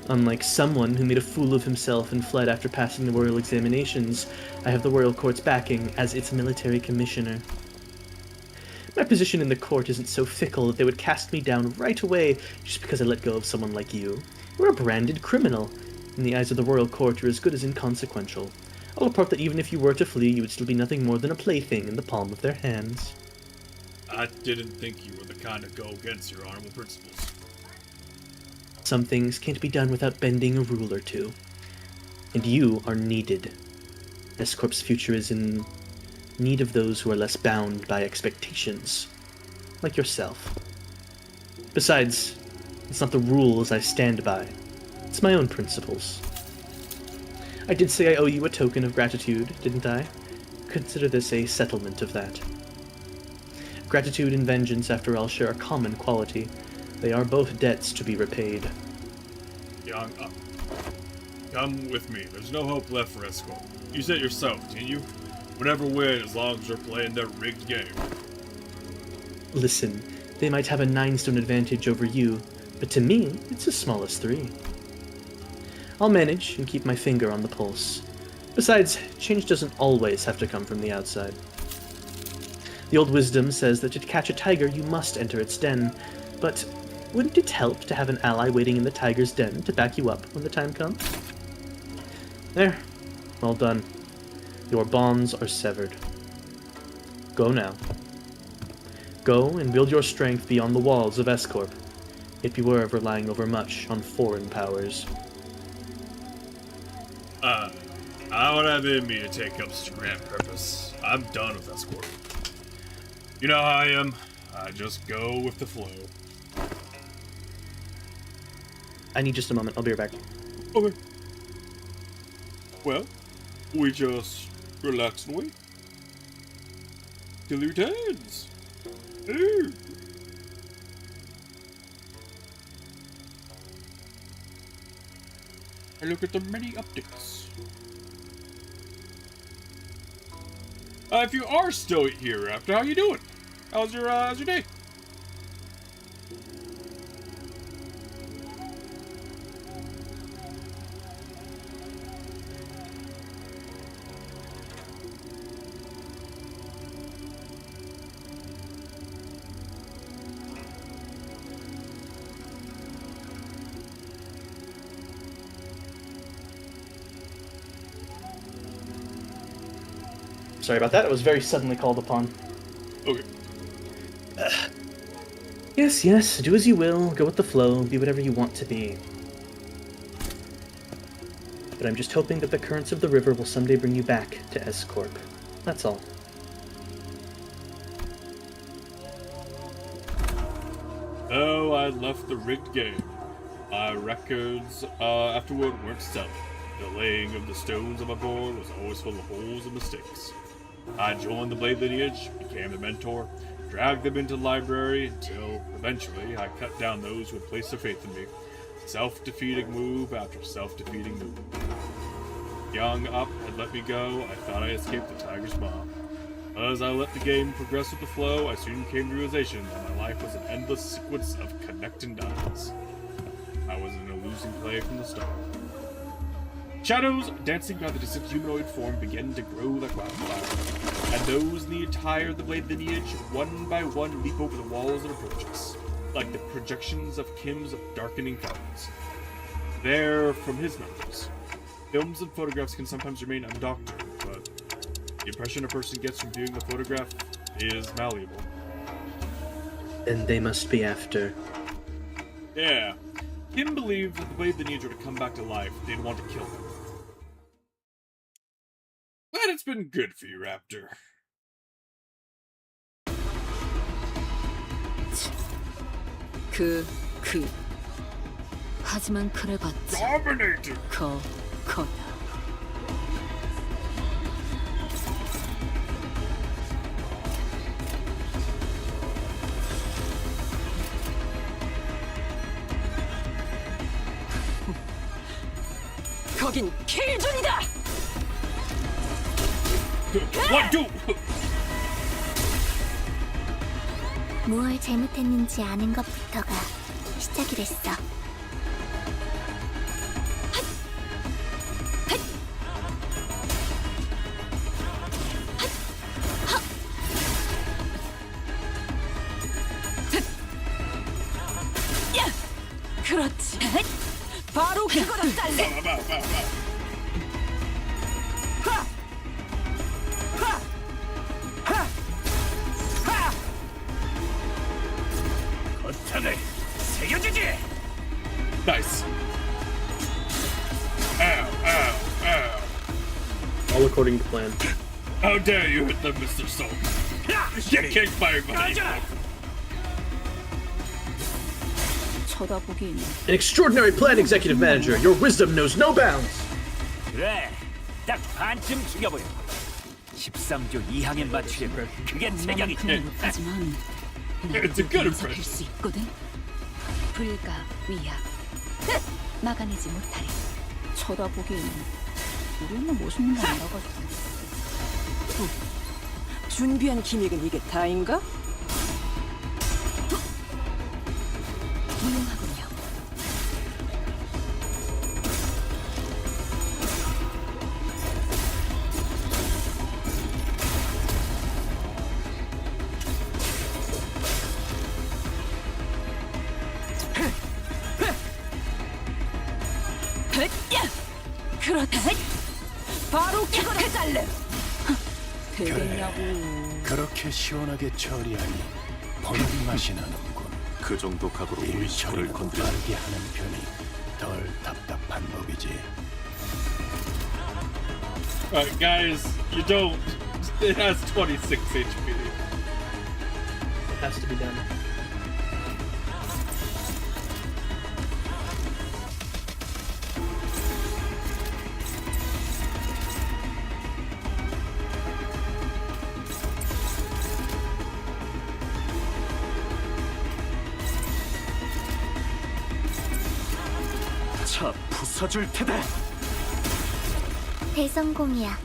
Unlike someone who made a fool of himself and fled after passing the royal examinations, I have the royal court's backing as its military commissioner. My position in the court isn't so fickle that they would cast me down right away just because I let go of someone like you. You're a branded criminal. In the eyes of the royal court, you're as good as inconsequential. I'll report that even if you were to flee, you would still be nothing more than a plaything in the palm of their hands. I didn't think you were the kind to go against your honorable principles. Some things can't be done without bending a rule or two. And you are needed. S-Corp's future is in need of those who are less bound by expectations, like yourself. Besides, it's not the rules I stand by. It's my own principles. I did say I owe you a token of gratitude, didn't I? Consider this a settlement of that. Gratitude and vengeance, after all, share a common quality. They are both debts to be repaid. Young up. Come with me. There's no hope left for S-Corp. You said it yourself, didn't you? We'll never win as long as you're playing that rigged game. Listen, they might have a 9-stone advantage over you, but to me, it's as small as 3. I'll manage and keep my finger on the pulse. Besides, change doesn't always have to come from the outside. The old wisdom says that to catch a tiger, you must enter its den, but wouldn't it help to have an ally waiting in the tiger's den to back you up when the time comes? There. All done. Your bonds are severed. Go now. Go and build your strength beyond the walls of S-Corp, if beware of relying overmuch on foreign powers. I don't have it in me to take up such a grand purpose. I'm done with S-Corp. You know how I am. I just go with the flow. I need just a moment. I'll be right back. Okay. Well, we just relax and wait till he returns. Ooh. And look at the many updates. If you are still here, Raptor, how you doing? How's your day? Sorry about that, I was very suddenly called upon. Okay. Yes, do as you will, go with the flow, be whatever you want to be. But I'm just hoping that the currents of the river will someday bring you back to S-Corp. That's all. Oh, I left the rigged game. My records afterward weren't stellar. The laying of the stones on my board was always full of holes and mistakes. I joined the Blade lineage, became the mentor, dragged them into the library until, eventually, I cut down those who had placed their faith in me. Self-defeating move after self-defeating move. Young Up had let me go, I thought I escaped the tiger's bomb. As I let the game progress with the flow, I soon came to the realization that my life was an endless sequence of connecting dots. I was in a losing play from the start. Shadows dancing by the distant humanoid form began to grow like wildfire, and those in the entire of the Blade lineage, one by one, leap over the walls and approach us, like the projections of Kim's darkening fountains. They're from his memories. Films and photographs can sometimes remain undoctored, but the impression a person gets from viewing the photograph is malleable. And they must be after. Yeah. Kim believed that the Blade lineage were to come back to life, they'd want to kill him. Glad it's been good for you, Raptor. 하지만 그래봤자 Dominated! 거다. 거긴 킬존이다. What do? 무얼 잘못했는지 아는 것부터가 시작이랬어. 그렇지. 바로 그거다 딸래. 거탑을 새겨주지. Nice. Ow, ow, ow. All according to plan. How dare you hit them, Mr. Soap? Get kicked by everybody. 쳐다보기에는 An extraordinary plan, Executive Manager. Your wisdom knows no bounds. 그래, 딱 반쯤 죽여보여. 13조 2항에 맞추려면 그게 제격이지. 하지만 It's a good 수 impression. 있거든. 불가 위약 막아내지 못하리. 쳐다보기에는 우리는 멋있는 거 알아가지고. 준비한 기믹은 이게 다인가? 훌륭하군요. 그렇지. 바로 그걸 해달래. 되겠냐고. 그렇게 시원하게 처리하니 번비 맛이 나는군. 그 정도 각오로 우리 일 저를 처리를 건드려. 빠르게 하는 편이 덜 답답한 법이지. Alright, guys, you don't. It has 26 HP. It has to be done. 차 부숴줄 테다. 대성공이야.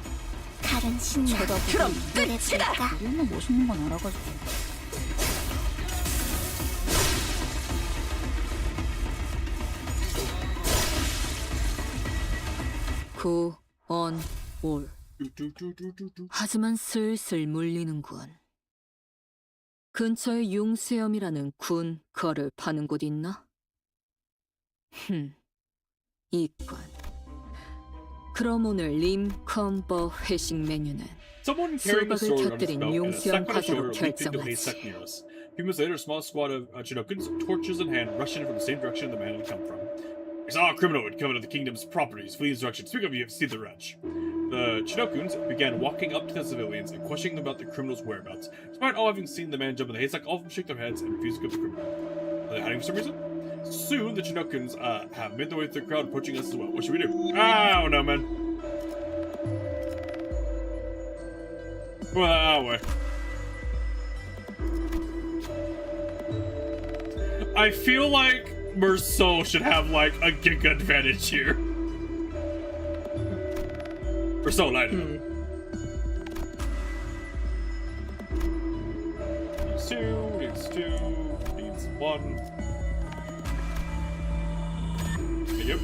칼은 신나. 그럼 노래 끝이다. 부를까? 우리는 멋있는 건 알아가지고. 구, 언, 올. 하지만 슬슬 물리는군. 근처에 융수염이라는 군 거를 파는 곳 있나? 있군. 그럼 오늘 림컨버 회식 메뉴는 Someone carrying a sword on his 곁들인 belt and a 용수염 sack on his 과자로 shoulder leaped into 결정하지. Haystack near us. A few minutes later, a small squad of Chinokans, torches in hand, rushed in from the same direction the man had come from. We saw a criminal who had come into the kingdom's properties, fleeing this direction. Speak of you have seen the wretch. The Chinokuns began walking up to the civilians and questioning them about the criminal's whereabouts. Despite all having seen the man jump in the haystack, all of them shook their heads and refused to give the criminal. Are they hiding for some reason? Soon, the Chinokuns have made their way through the crowd, approaching us as well. What should we do? I don't know, man. Well, that way. I feel like Merceau should have like a giga advantage here. Merceau, light it up. Needs two, needs one. Yep.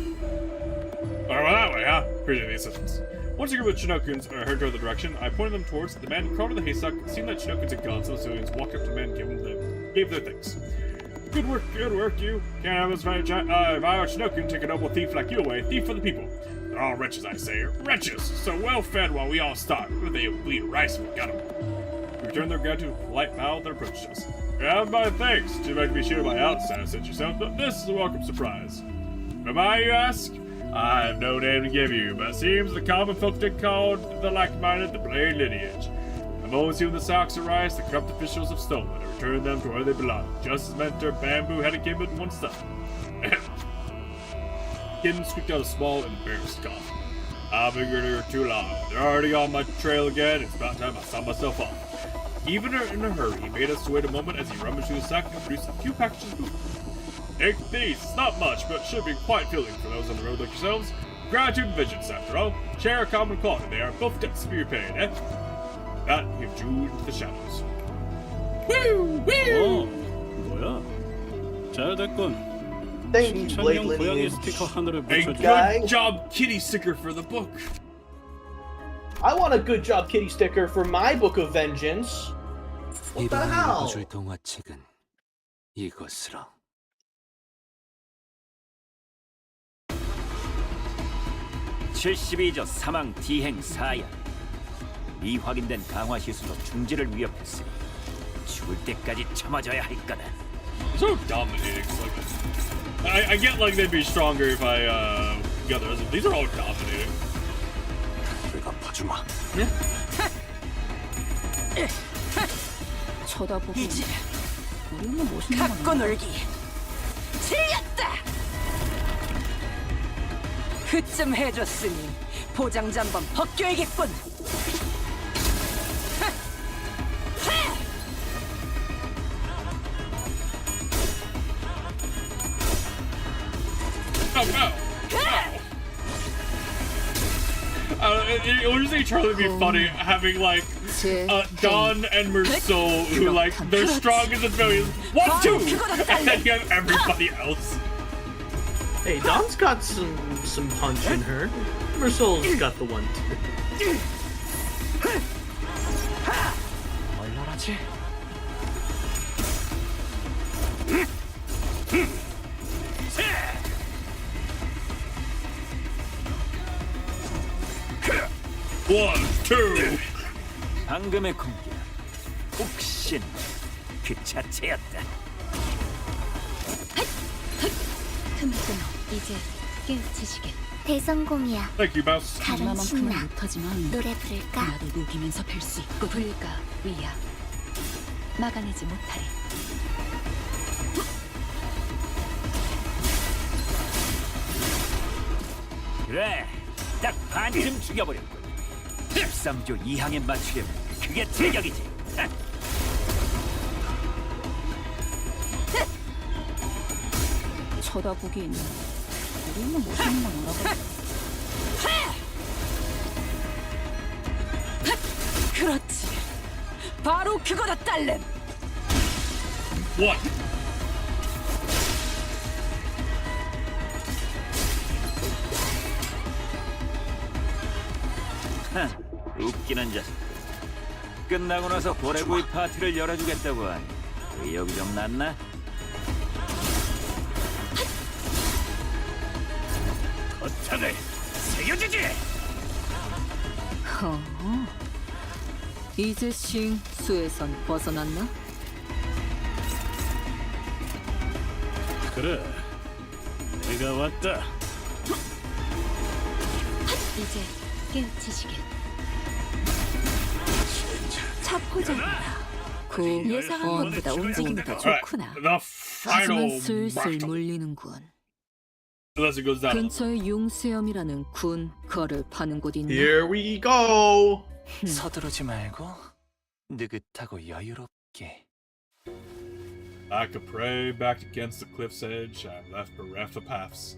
Alright, well, that way, huh? Appreciate the assistance. Once a group of Chinokuns heard the direction, I pointed them towards the man who crawled in the haystack. It seemed that Chinokuns had gone, so the civilians walked up to the man and gave their thanks. Good work, you. Can't have this very Chinokun take a noble thief like you away. Thief for the people. They're all wretches, I say. Wretches! So well fed while we all starve. They will eat rice if we got them. We returned their gratitude with a polite bow that approached us. Have my thanks. Too bad to be sure by outside since yourself, but this is a welcome surprise. Who am I, you ask? I have no name to give you, but it seems the common folk did call the like-minded the Blade lineage. The moment soon the socks arise, the corrupt officials have stolen and returned them to where they belong, just as Mentor Bamboo-headed Kimbit once done. Kitten squeaked out a small, embarrassed cough. I've been here too long. They're already on my trail again. It's about time I saw myself off. Even in a hurry, he made us wait a moment as he rummaged through the sack and produced a few packages of food. Take these. It's not much, but should be quite filling for those on the road like yourselves. Gratitude and vengeance, after all, share a common quality. They are both debts to be repaid, eh? That we have drew into the shadows. Woo! Woo! 뭐야? 잘 됐군. Thank you, Blade 칭찬용 고양이 Lineage. 스티커 하나를 A 붙여줘. guy. good job kitty sticker for the book. I want a good job kitty sticker for my book of vengeance. What the 이번에 hell? 읽어줄 동화책은 이것으로. (72조) 사망 디행 사야. 미확인된 강화 시술로 중지를 위협했으니 죽을 때까지 참아줘야 할 거다. So dominating. I get like they'd be stronger if I got the rest of these are all dominating. 내가 봐주마. 쳐다보고 이제 우리는 멋있는 건 갖고 놀기 질렸다. 그쯤 해줬으니 보장자 한번 벗겨야겠군. Oh no! It would just Charlie be funny having like Don and Merceau who like they're strong as a billion. 1, 2, and then you have everybody else. Hey, Dawn's got some punch in her. Mersol's got the one too. 얼얼하지? One, two. 방금의 공격 혹신 그 자체였다. 틈틈 이제 깨우치시게. 대성공이야. Thank you, Mouse. 다른 신나. 못하지만 노래 부를까? 나도 녹이면서 뵐 수 있고 불가 위야. 막아내지 못하리. 그래, 딱 반쯤 죽여버렸군. 13조 2항에 맞추려면 그게 제격이지. 쳐다보기에는 우리는 멋있는 건 알아봐. 그렇지. 바로 그거다, 딸렘. One. 웃기는 자식. 끝나고 나서 고래구이 파티를 열어주겠다고 하니 의욕이 좀 났나? 거창을 새겨주지! 이제 싱수에선 벗어났나? 그래, 내가 왔다. 이제 깨우치시게. 차포자구나. 예상한 것보다 움직임이 더 Alright, 좋구나. the final 하지만 슬슬 battle. 물리는군. Unless it goes down. 근처에 용수염이라는 군 거를 파는 곳 있나? Here we go. 서두르지 말고 느긋하고 여유롭게. Like a prey backed against the cliff's edge, I'm left bereft of paths.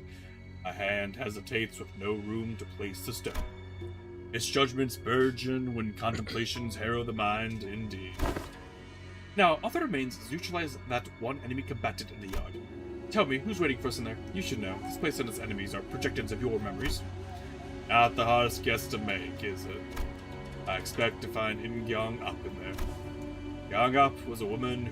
My hand hesitates with no room to place the stone. Its judgments burgeon when contemplations harrow the mind, indeed. Now, all that remains is neutralize that one enemy combatant in the yard. Tell me, who's waiting for us in there? You should know. This place and its enemies are projections of your memories. Not the hardest guess to make, is it? I expect to find In-gyung Up in there. Gyung Up was a woman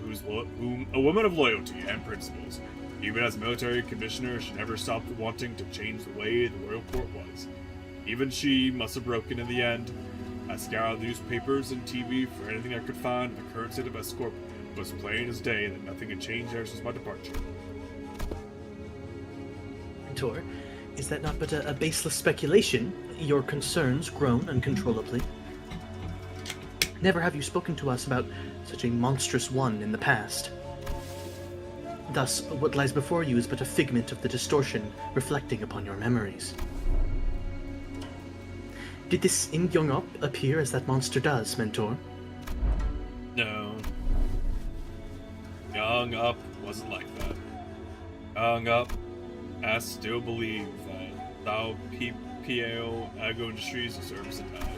a woman of loyalty and principles. Even as military commissioner, she never stopped wanting to change the way the royal court was. Even she must have broken in the end. I scoured newspapers and TV for anything I could find of the current state of Escorp. It was plain as day that nothing had changed ever since my departure. Mentor, is that not but a baseless speculation? Your concerns grown uncontrollably. Never have you spoken to us about such a monstrous one in the past. Thus, what lies before you is but a figment of the distortion reflecting upon your memories. Did this In-gyung Up appear as that monster does, Mentor? No. Gyung Up wasn't like that. Gyung Up, I still believe that Southipio Agro Industries to serve as a tide.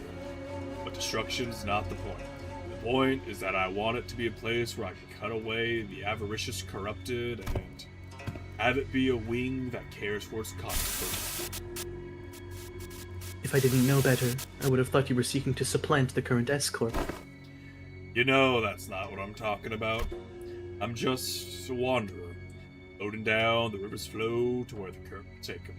But destruction's not the point. The point is that I want it to be a place where I can cut away the avaricious corrupted and have it be a wing that cares for its comfort. If I didn't know better, I would have thought you were seeking to supplant the current S-Corp. You know that's not what I'm talking about. I'm just a wanderer, floating down the river's flow to where the current will take him.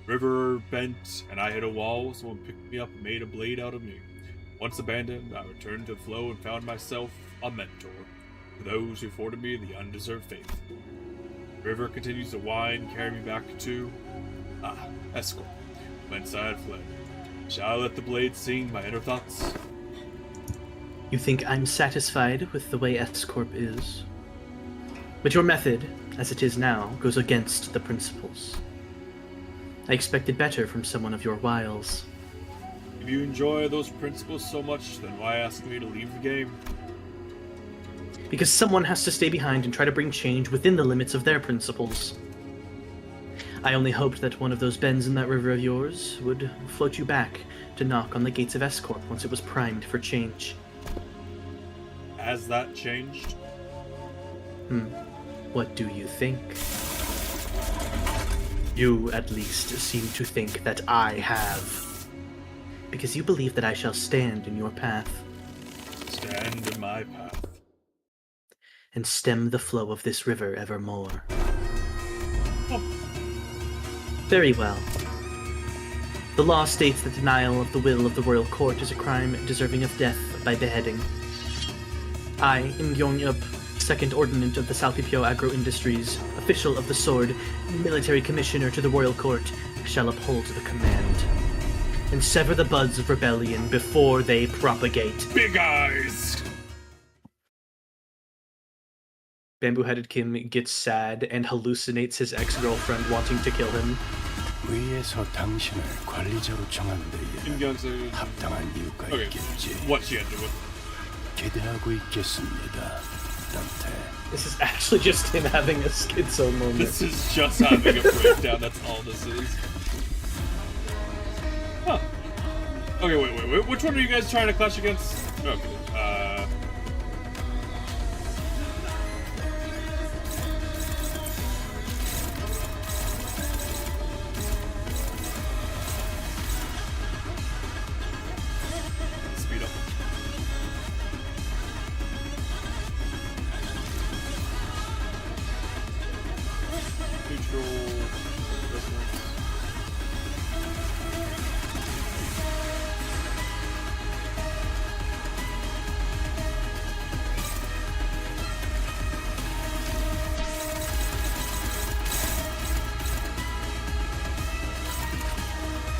River bent, and I hit a wall. Someone picked me up and made a blade out of me. Once abandoned, I returned to the flow and found myself a mentor for those who afforded me the undeserved faith. The river continues to wind, carry me back to S-Corp, whence I had fled. Shall I let the blade sing my inner thoughts? You think I'm satisfied with the way S-Corp is? But your method, as it is now, goes against the principles. I expected better from someone of your wiles. If you enjoy those principles so much, then why ask me to leave the game? Because someone has to stay behind and try to bring change within the limits of their principles. I only hoped that one of those bends in that river of yours would float you back to knock on the gates of S-Corp once it was primed for change. Has that changed? What do you think? You, at least, seem to think that I have. Because you believe that I shall stand in your path. Stand in my path. And stem the flow of this river evermore. Very well. The law states that denial of the will of the royal court is a crime deserving of death by beheading. I, Imgyong-up, Second Ordinant of the Southipio Agro Industries, official of the sword, military commissioner to the royal court, shall uphold the command and sever the buds of rebellion before they propagate. Big eyes! Bamboo-headed Kim gets sad and hallucinates his ex-girlfriend wanting to kill him. 위에서 당신을 관리자로 정한 데에는 Imgyong's 합당한 이유가 okay. 있겠지. What's she had to do with? 기대하고 있겠습니다, 단테. This is actually just him having a schizo moment. This is just having a breakdown, that's all this is. Huh. Okay, wait. Which one are you guys trying to clash against? Okay, speed up. Neutral.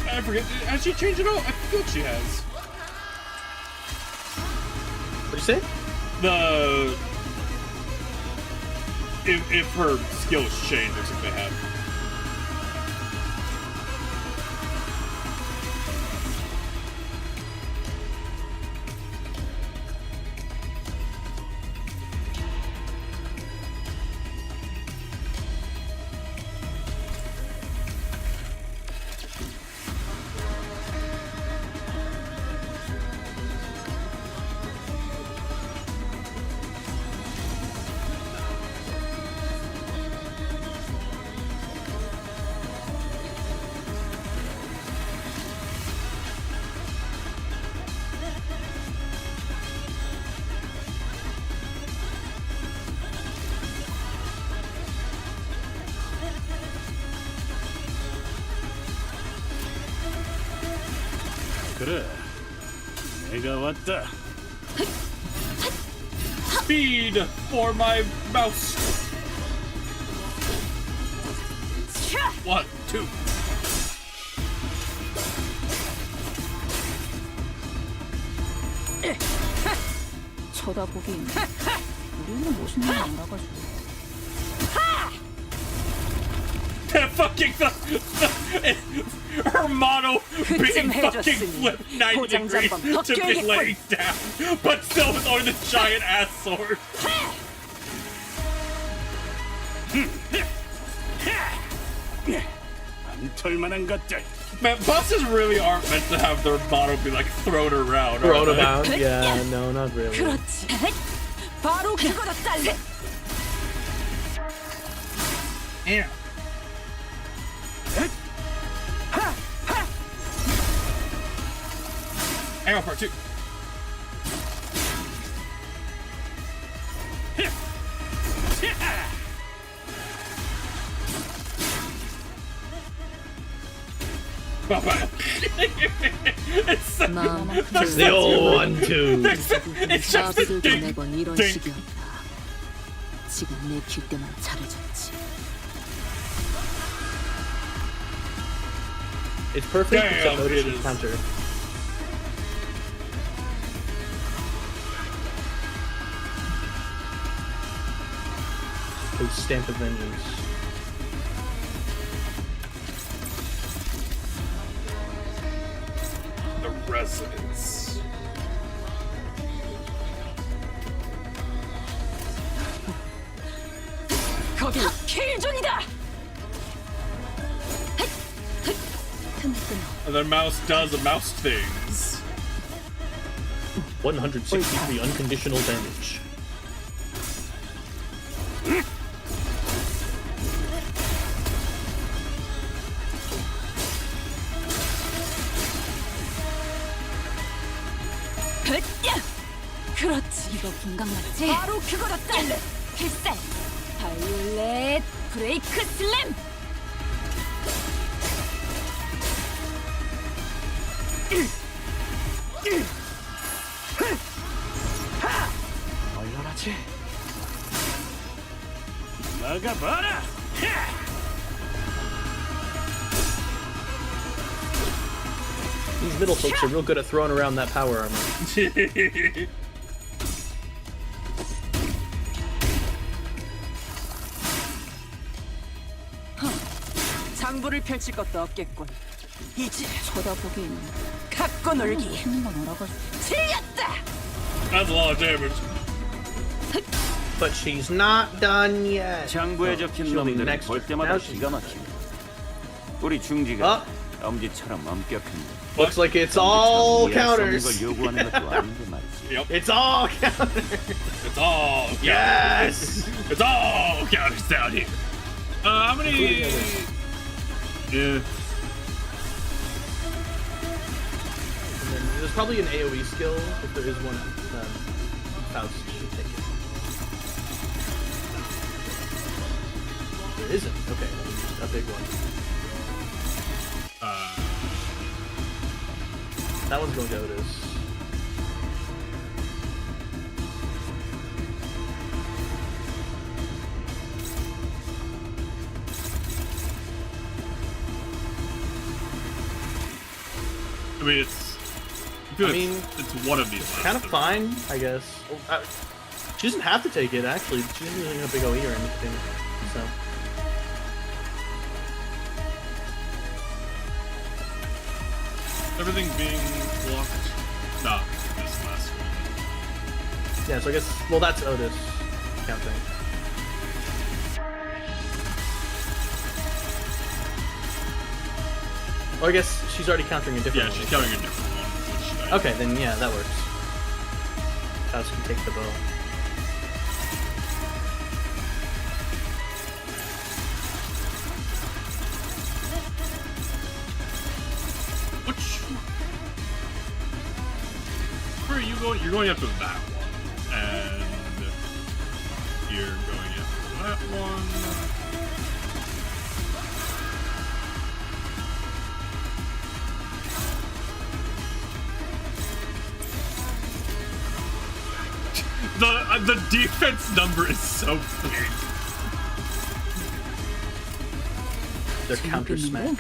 I forget. Has she changed it all? I feel like she has. What'd you say? The if her skills change or something have. 그래, 내가 왔다. Speed for my mouse. 1, 2. 쳐다보긴 우리는 멋있는 거 안 가가지고. That fucking her model being fucking flipped 90 degrees to be laying down, but still with only the giant ass sword. 안 털만한 것들. Man, buses really aren't meant to have their motto be like thrown around. Thrown are they? about? Yeah, no, not really. 그렇지. 바로 그거다 딸래. Yeah. Arrow part 2. It's so, 마음아픈 The old 1-2. it's just a 바보들도 ding, 매번 이런 ding. 식이었다. 지금 내킬 때만 잘해줬지. It's perfect except Damn, Otis' bitches. counter. His stamp of vengeance. The resonance. 거기 킬존이다. And then Mouse does mouse things. 163 unconditional damage. 그렇지. 이거 분강 맞지? 바로 그거다 딸래. 필살. 바이올렛 브레이크 슬램. 얼얼하지. 막아봐라. These middle folks are real good at throwing around that power armor. 장부를 펼칠 것도 없겠군. 이제 쳐다보기에는 갖고 놀기 힘은 얼어가지고 틀렸다. That's a lot of damage. But she's not done yet. 장부에 적힌 she'll be 놈들은 next 볼 turn. 때마다 Now she- 기가 막힌다. 우리 중지가 어? 엄지처럼 엄격한데. Looks like it's all 이해할 수 없는 counters. 걸 요구하는 것도 아닌데 말이지. Yep. It's all counters. It's all counters. Yes. It's all counters down here. How many? Yeah. And then there's probably an AoE skill if there is one. Faust should take it. There isn't. Okay, a big one. That one's going to Otis. I mean, it's. I mean, it's one of these. Kind of fine, I guess. Well, she doesn't have to take it, actually. She doesn't really have a big OE or anything, so. Everything being blocked. Nah, this last one. Yeah, so I guess, well, that's Otis counting. Or I guess she's already countering a different Yeah, one. she's counting a different one. Which I Okay, then yeah, that works. Faust can take the bow. Which? Where are you going? You're going after that one, and you're going after that one. The defense number is so big. Their counter smack.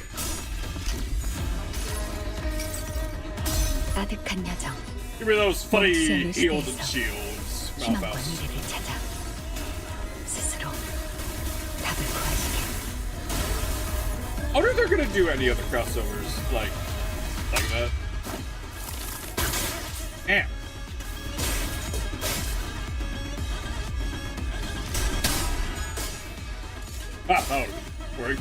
아득한 여정. Give me those funny 목숨을 healed 시대에서 shields. 희망과 Malphas. 미래를 찾아 스스로 답을 구하시게. I wonder if they're gonna do any other crossovers like that. Damn. Ah, that would work.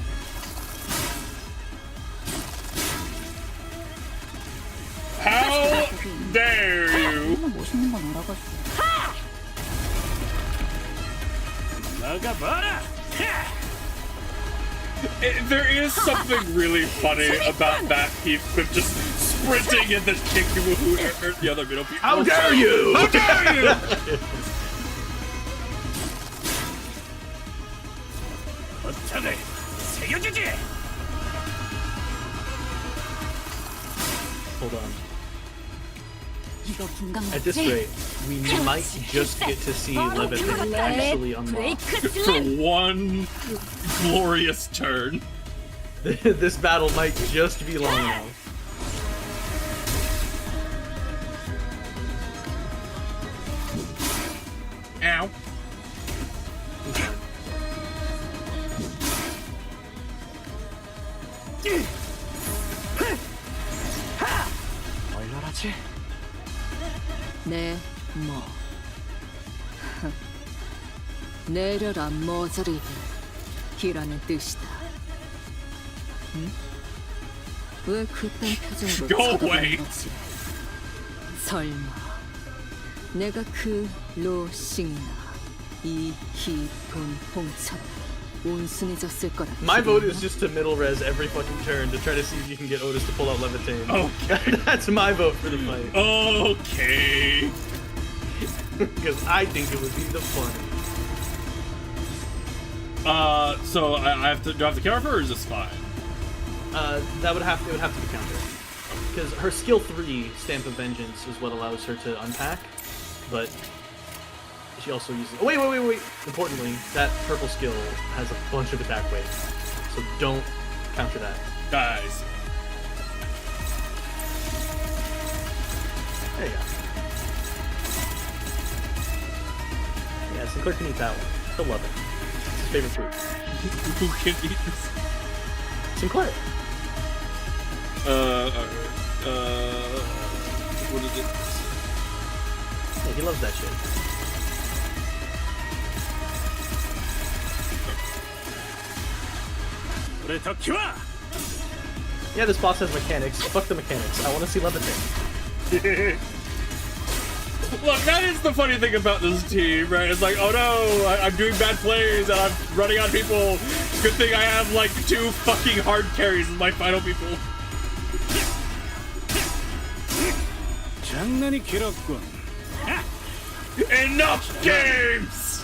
멋있는 건 알아가지고. 나가봐라. There is something really funny about that Heathcliff just sprinting and then kicking the other middle people. How dare you! How dare you! 거창을 새겨주지. Hold on. 이거 김강 At this rate, we might just get to see Leviathan actually unlock. For one glorious turn. This battle might just be long enough. Ow. 얼얼하지? 네, 뭐. 내려라 머저리들 이라는 뜻이다. 응? 왜 그딴 표정으로 Go away. 쳐다보는 거지? 설마 내가 그 로싱나 이희돈 홍처럼 온순해졌을 거라. My vote is just to middle res every fucking turn to try to see if you can get Otis to pull out Leviathan. Okay. That's my vote for the fight. Okay. Because I think it would be the fun. So I have to, do I have to counter her, or is this fine? It would have to be countered. Because her skill 3, Stamp of Vengeance, is what allows her to unpack, but she also uses... Oh, wait! Importantly, that purple skill has a bunch of attack waves, so don't counter that. Guys. There you go. Yeah, Sinclair can eat that one. He'll love it. It's his favorite fruit. Who can eat this? Sinclair! What is it? Yeah, he loves that shit. 우리 더 키워. Yeah, this boss has mechanics. Fuck the mechanics. I want to see Leviathan. Look, that is the funny thing about this team, right? It's like, oh no, I'm doing bad plays and I'm running on people. Good thing I have like 2 fucking hard carries as my final people. 장난이 길었군. Enough games!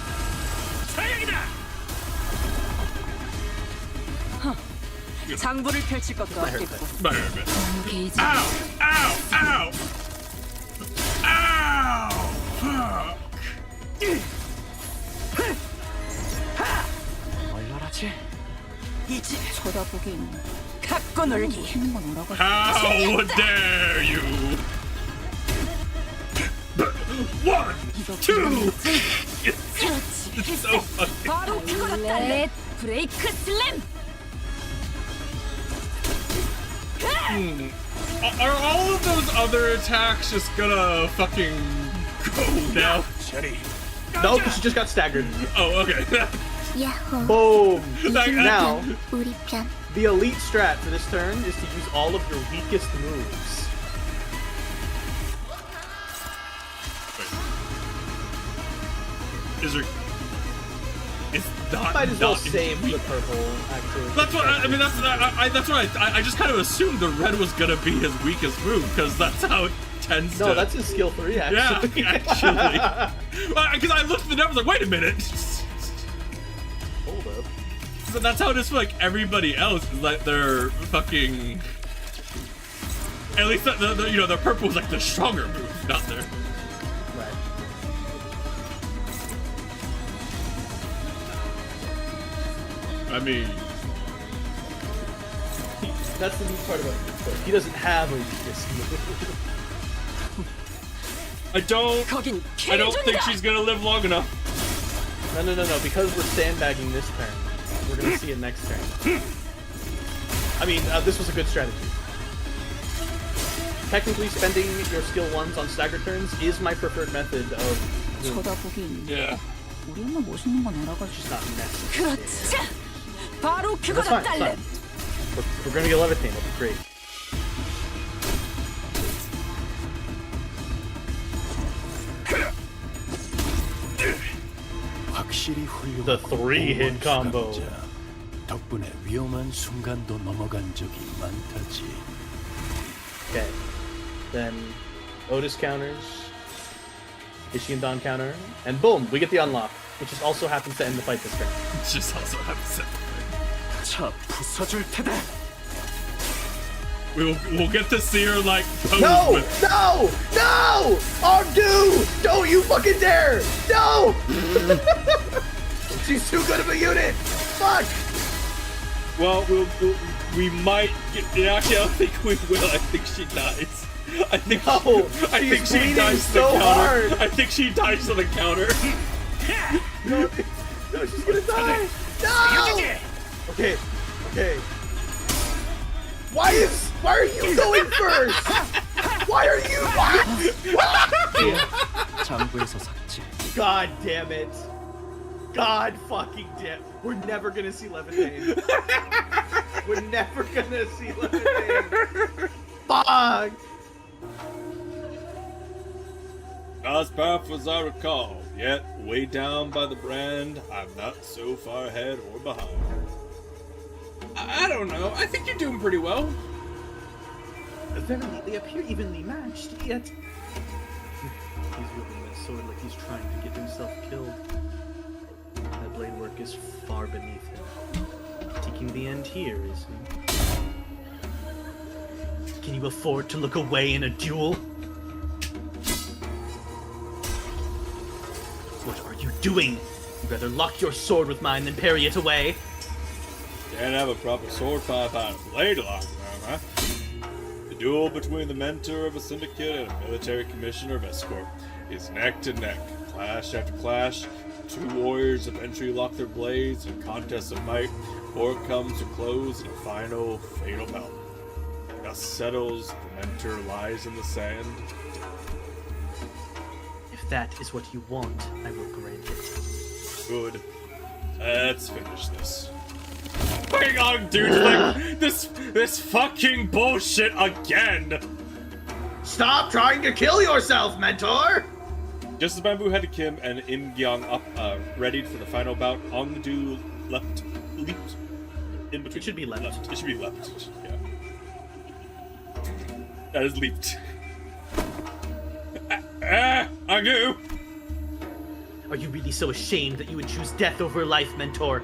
사양이다. 장부를 펼칠 것도 없겠고. 게이지. Ow! Ow! Ow! Ow! 얼얼하지? 이제 쳐다보긴 갖고 놀기. 힘건 오라고. How dare you! 1, 2! It's so funny. 바로 그거다. 렛 브레이크 슬램. Are all of those other attacks just gonna fucking go now? No, because she just got staggered. Oh, okay. 야호. Boom! Like, Now, 우리 편. the elite strat for this turn is to use all of your weakest moves. Is there? It's not. Might as well not- save the purple, actually. That's what I mean. That's what I just kind of assumed the red was gonna be his weakest move because that's how it tends to. No, that's his skill 3, actually. Yeah, actually. Because I looked at the numbers like, wait a minute. Hold up. So that's how it is for like everybody else. Is like their fucking. At least their purple was like the stronger move, not their. Right. I mean, That's the neat part about it. He doesn't have a weakest move. I don't think she's gonna live long enough. No. Because we're sandbagging this turn, we're gonna see it next turn. I mean, this was a good strategy. Technically, spending your skill 1s on stagger turns is my preferred method of. 쳐다보긴. Yeah. 우리 엄마 멋있는 건 알아가지고. Just not necessary. 그렇지. 바로 That's 그거다 fine. 딸래. It's fine. We're gonna get Leviathan. That'll be great. 확실히 훌륭하고 The three-hit 고마운 combo. 수감자. 덕분에 위험한 순간도 넘어간 적이 많다지. Okay. Then Otis counters, Ishii and Don counter, and boom, we get the unlock, which just also happens to end the fight this turn. Just also happens. 차 부숴줄 테다. We'll get to see her like pose. No! with- No! No! Oh, dude! Don't you fucking dare! No! She's too good of a unit! Fuck! Well, we might get. Actually, I don't think we will. I think she dies. I think. No, I think she's she bleeding dies to the so counter. hard. I think she dies to the counter. No, she's gonna die! No! Okay, okay. Why are you going first? Why are you? What? 장부에서 삭제. God damn it. God fucking damn. We're never gonna see Levitaine. We're never gonna see Levitaine. Fuck! As powerful as I recall, yet way down by the brand, I'm not so far ahead or behind. I don't know. I think you're doing pretty well. Verily, they appear evenly matched, yet... He's wielding that sword like he's trying to get himself killed. That blade work is far beneath him. Taking the end here, is he? Can you afford to look away in a duel? What are you doing? You'd rather lock your sword with mine than parry it away. Can't have a proper sword fight without a blade along them, huh? The duel between the mentor of a syndicate and a military commissioner of Escort is neck to neck, clash after clash. Two warriors eventually lock their blades in a contest of might, before it comes to close in a final, fatal bout. Dust settles, the mentor lies in the sand. If that is what you want, I will grant it. Good. Let's finish this. Hang on, dude! Like, this fucking bullshit again! Stop trying to kill yourself, Mentor! Just as Bamboo headed Kim and Im Gyung up, readied for the final bout, On Do leapt in between. It should be leapt. It should be leapt. Yeah. That is leaped. Angu! Are you really so ashamed that you would choose death over life, Mentor?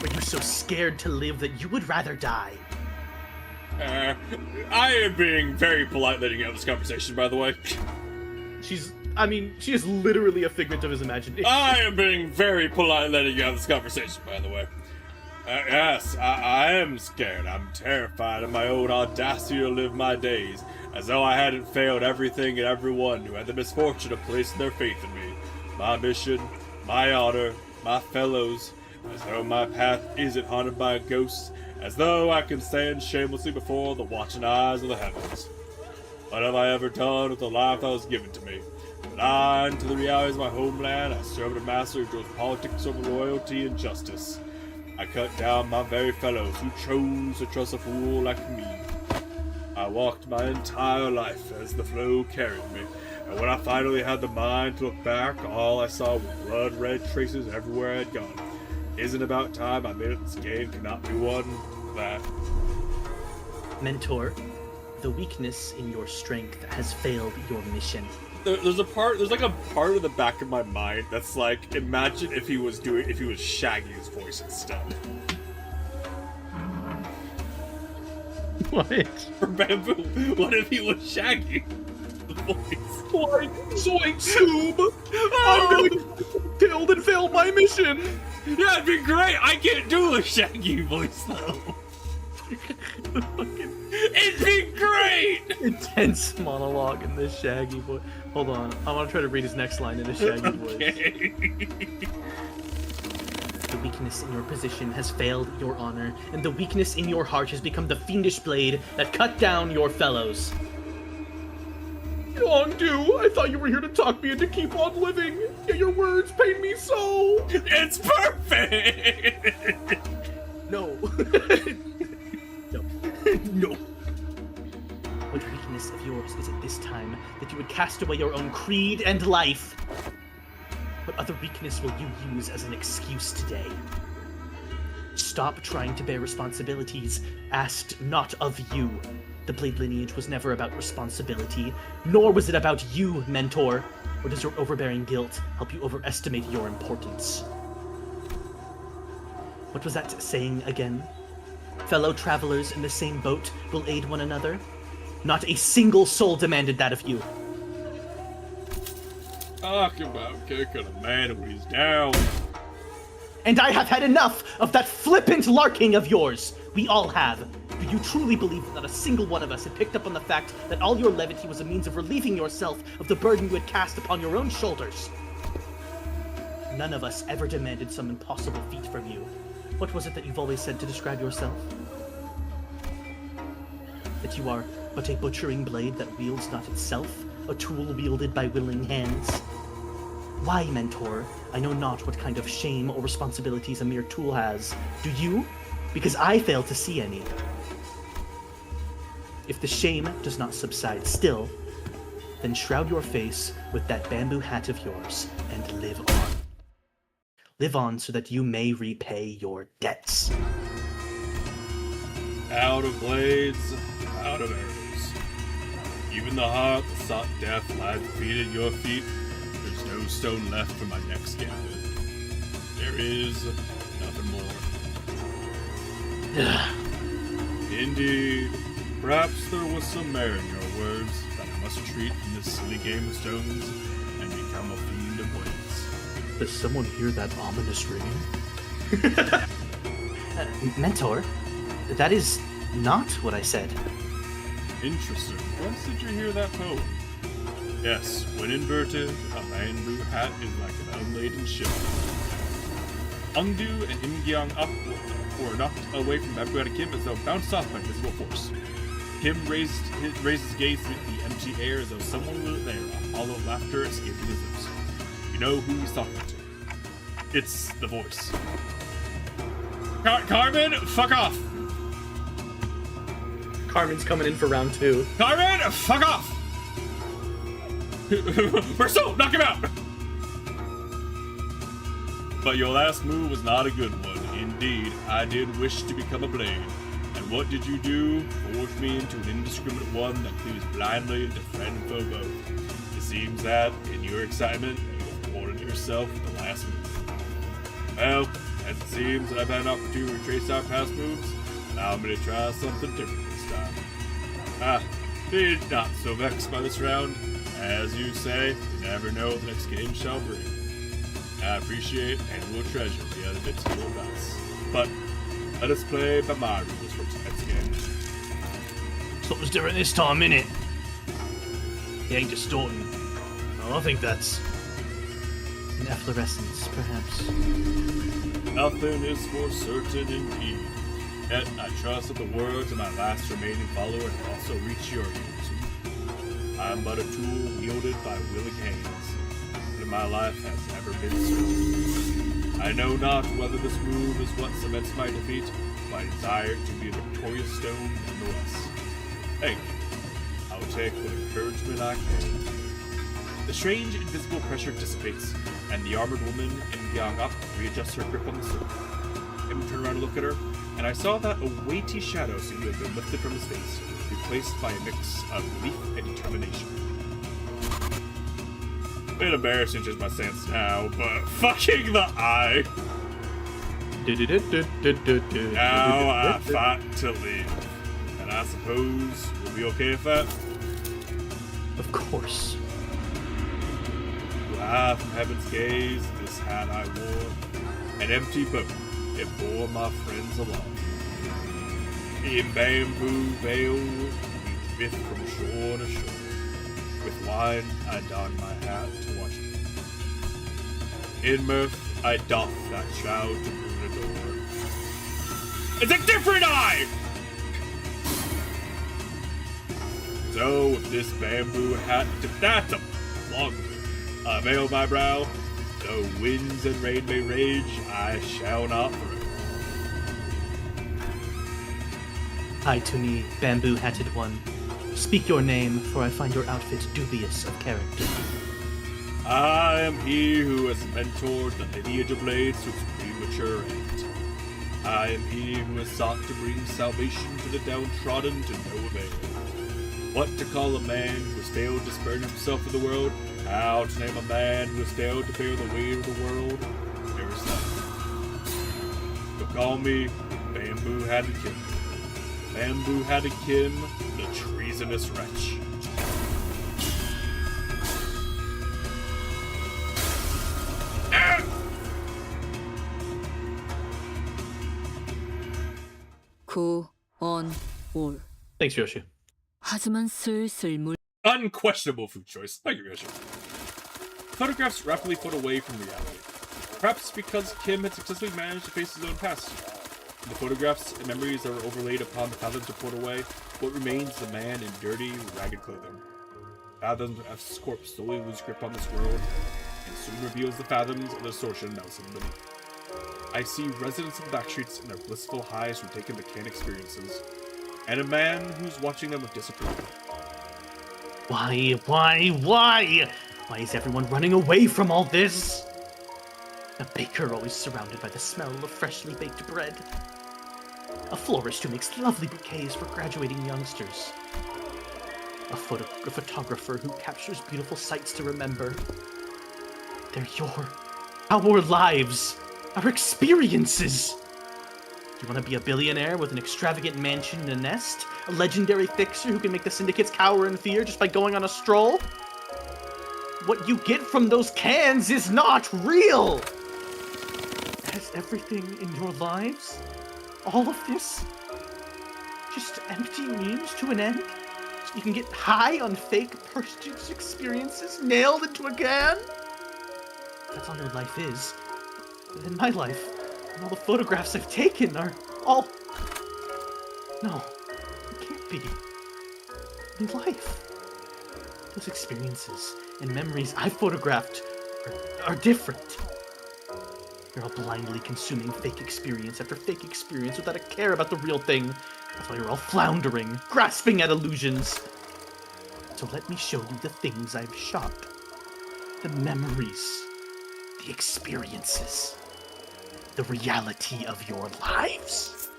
Are you so scared to live that you would rather die? I am being very polite letting you have this conversation, by the way. She is literally a figment of his imagination. I am being very polite letting you have this conversation, by the way. Yes, I am scared. I'm terrified of my own audacity to live my days, as though I hadn't failed everything and everyone who had the misfortune of placing their faith in me. My mission, my honor, my fellows, as though my path isn't haunted by ghosts, as though I can stand shamelessly before the watching eyes of the heavens. What have I ever done with the life that was given to me? Blind to the realities of my homeland, I served a master who drove politics over loyalty and justice. I cut down my very fellows who chose to trust a fool like me. I walked my entire life as the flow carried me, and when I finally had the mind to look back, all I saw were blood-red traces everywhere I had gone. Isn't it about time I made it this game cannot be won? That. Mentor, the weakness in your strength has failed your mission. There's like a part of the back of my mind that's like, imagine if he was Shaggy's voice instead. What? For Bamboo, what if he was Shaggy? The voice. Like, Zoink Scoob! I'm going to killed and failed my mission! Yeah, it'd be great. I can't do a Shaggy voice though. It'd be great. Intense monologue in this Shaggy voice. Hold on, I want to try to read his next line in a Shaggy voice. The weakness in your position has failed your honor, and the weakness in your heart has become the fiendish blade that cut down your fellows. Yongdu, I thought you were here to talk me into keep on living, yet your words pain me so! It's perfect. No. No. No. What weakness of yours is it this time that you would cast away your own creed and life? What other weakness will you use as an excuse today? Stop trying to bear responsibilities asked not of you. The Blade lineage was never about responsibility, nor was it about you, Mentor. Or does your overbearing guilt help you overestimate your importance? What was that saying again? Fellow travelers in the same boat will aid one another? Not a single soul demanded that of you. Talk about kicking a man when he's down. And I have had enough of that flippant larking of yours. We all have. Do you truly believe that not a single one of us had picked up on the fact that all your levity was a means of relieving yourself of the burden you had cast upon your own shoulders? None of us ever demanded some impossible feat from you. What was it that you've always said to describe yourself? That you are but a butchering blade that wields not itself, a tool wielded by willing hands? Why, Mentor? I know not what kind of shame or responsibilities a mere tool has. Do you? Because I fail to see any. If the shame does not subside still, then shroud your face with that bamboo hat of yours and live on. Live on so that you may repay your debts. Out of blades, out of arrows. Even the heart that sought death lies defeated at your feet. There's no stone left for my next gambit. There is nothing more. Indeed. Perhaps there was some merit in your words that I must retreat from this silly game of stones and become a fiend of blades. Does someone hear that ominous ringing? Mentor, that is not what I said. Interesting. Whence did you hear that poem? Yes, when inverted, a bamboo hat is like an unladen ship. Ungdu and Imgyang up were knocked away from Babuada Kim as though bounced off by invisible force. Kim raised his gaze through the empty air as though someone were there, a hollow laughter escaping his lips. You know who he's talking to. It's the voice. Carmen, fuck off! Carmen's coming in for round 2. Carmen, fuck off! Pursuit, knock him out! But your last move was not a good one. Indeed, I did wish to become a blade. And what did you do? Forge me into an indiscriminate one that cleaves blindly into friend and foe both. It seems that, in your excitement, you awarded yourself the last move. Well, as it seems that I've had an opportunity to retrace our past moves, now I'm going to try something different this time. Be not so vexed by this round. As you say, you never know what the next game shall bring. I appreciate and will treasure the other bits of your advice. But let us play by my rules for tonight's game. Something's different this time, innit? He ain't distorting. Oh, I think that's... An efflorescence, perhaps. Nothing is for certain indeed. Yet I trust that the words of my last remaining follower can also reach your ears. I am but a tool wielded by willing hands, but my life has never been so. I know not whether this move is what cements my defeat, my desire to be a victorious stone nonetheless. Thank you. I will take what encouragement I can. The strange invisible pressure dissipates, and the armored woman in Gyeongak readjusts her grip on the sword. I turned around to look at her, and I saw that a weighty shadow seemed to have been lifted from his face, replaced by a mix of relief and determination. Bit embarrassing just my sense now, but fucking the eye! Now I fight to live. And I suppose you'll be okay with that? Of course. Fly from heaven's gaze, this hat I wore, an empty boat, it bore my friends along. In bamboo veil, we drift from shore to shore. With wine, I don my hat to watch it. In mirth, I doff that shroud to moon adore. It's a different eye! So, with this bamboo hat to fathom, long I veil my brow, though winds and rain may rage, I shall not forever. Eye to me, bamboo-hatted one. Speak your name, for I find your outfit dubious of character. I am he who has mentored the lineage of blades to its premature end. I am he who has sought to bring salvation to the downtrodden to no avail. What to call a man who has failed to spurn himself for the world? How to name a man who has failed to bear the weight of the world? There is none. So call me Bamboo Hatted Kim. Bamboo Hatted Kim, the treasonous wretch. 구원올. Thanks, Yoshi. 하지만 슬슬 물. Unquestionable food choice. Thank you, Yoshi. Photographs rapidly float away from reality. Perhaps because Kim had successfully managed to face his own past. The photographs and memories that were overlaid upon the Fathoms to port away, what remains is a man in dirty, ragged clothing. Fathoms F's corpse slowly loses grip on this world, and soon reveals the Fathoms of the distortion that was hidden beneath. I see residents of the backstreets in their blissful highs from taking the can experiences, and a man who's watching them with disapproval. Why? Why is everyone running away from all this? A baker always surrounded by the smell of freshly baked bread. A florist who makes lovely bouquets for graduating youngsters. A photographer who captures beautiful sights to remember. They're our lives, our experiences. Do you want to be a billionaire with an extravagant mansion and a nest? A legendary fixer who can make the syndicates cower in fear just by going on a stroll? What you get from those cans is not real! Has everything in your lives, all of this, just empty means to an end? So you can get high on fake purchase experiences nailed into a can? If that's all your life is, then my life and all the photographs I've taken are all... No, it can't be. My life. Those experiences and memories I photographed are different. You're all blindly consuming fake experience after fake experience without a care about the real thing. That's why you're all floundering, grasping at illusions. So let me show you the things I've shot. The memories, the experiences, the reality of your lives.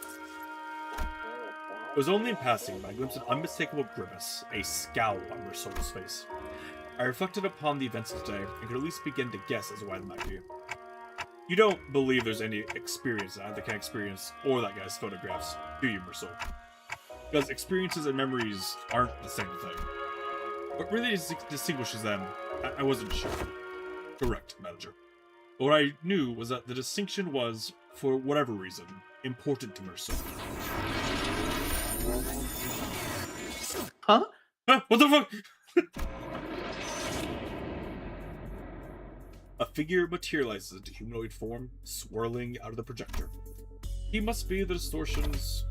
It was only in passing when I glimpsed an unmistakable grimace, a scowl on Mersol's face. I reflected upon the events of the day and could at least begin to guess as to why they might be. You don't believe there's any experience in either can experience or that guy's photographs, do you, Mersol? Because experiences and memories aren't the same thing. What really distinguishes them, I wasn't sure. Correct, manager. But what I knew was that the distinction was, for whatever reason, important to Mersol. Huh? What the fuck? A figure materializes into humanoid form, swirling out of the projector. He must be the distortions,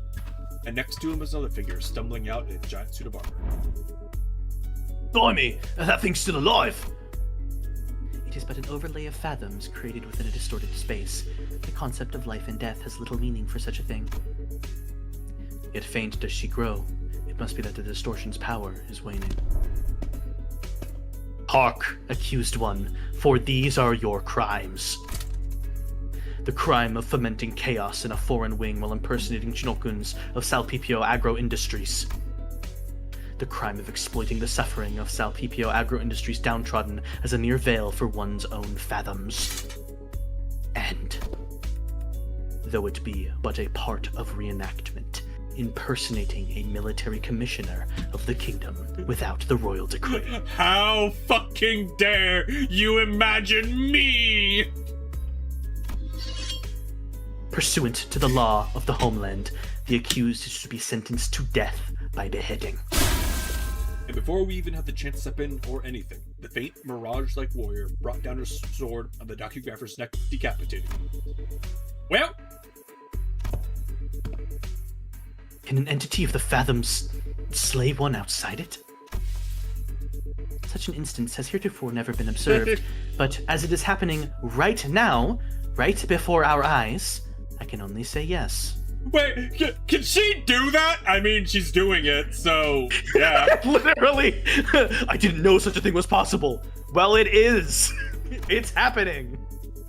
and next to him is another figure stumbling out in a giant suit of armor. Blimey, that thing's still alive! It is but an overlay of fathoms created within a distorted space. The concept of life and death has little meaning for such a thing. Yet faint does she grow. It must be that the distortion's power is waning. Hark, accused one, for these are your crimes. The crime of fomenting chaos in a foreign wing while impersonating Chinokuns of Salpipio Agro Industries. The crime of exploiting the suffering of Salpipio Agro Industries downtrodden as a mere veil for one's own fathoms. And, though it be but a part of reenactment, impersonating a military commissioner of the kingdom without the royal decree. How fucking dare you imagine me! Pursuant to the law of the homeland, the accused is to be sentenced to death by beheading. And before we even had the chance to step in or anything, the faint, mirage-like warrior brought down her sword on the docugrapher's neck, decapitating him. Well, can an entity of the fathoms slay one outside it? Such an instance has heretofore never been observed, but as it is happening right now, right before our eyes, I can only say yes. wait, can she do that? I mean, she's doing it, so yeah. Literally! I didn't know such a thing was possible. Well, it is. It's happening.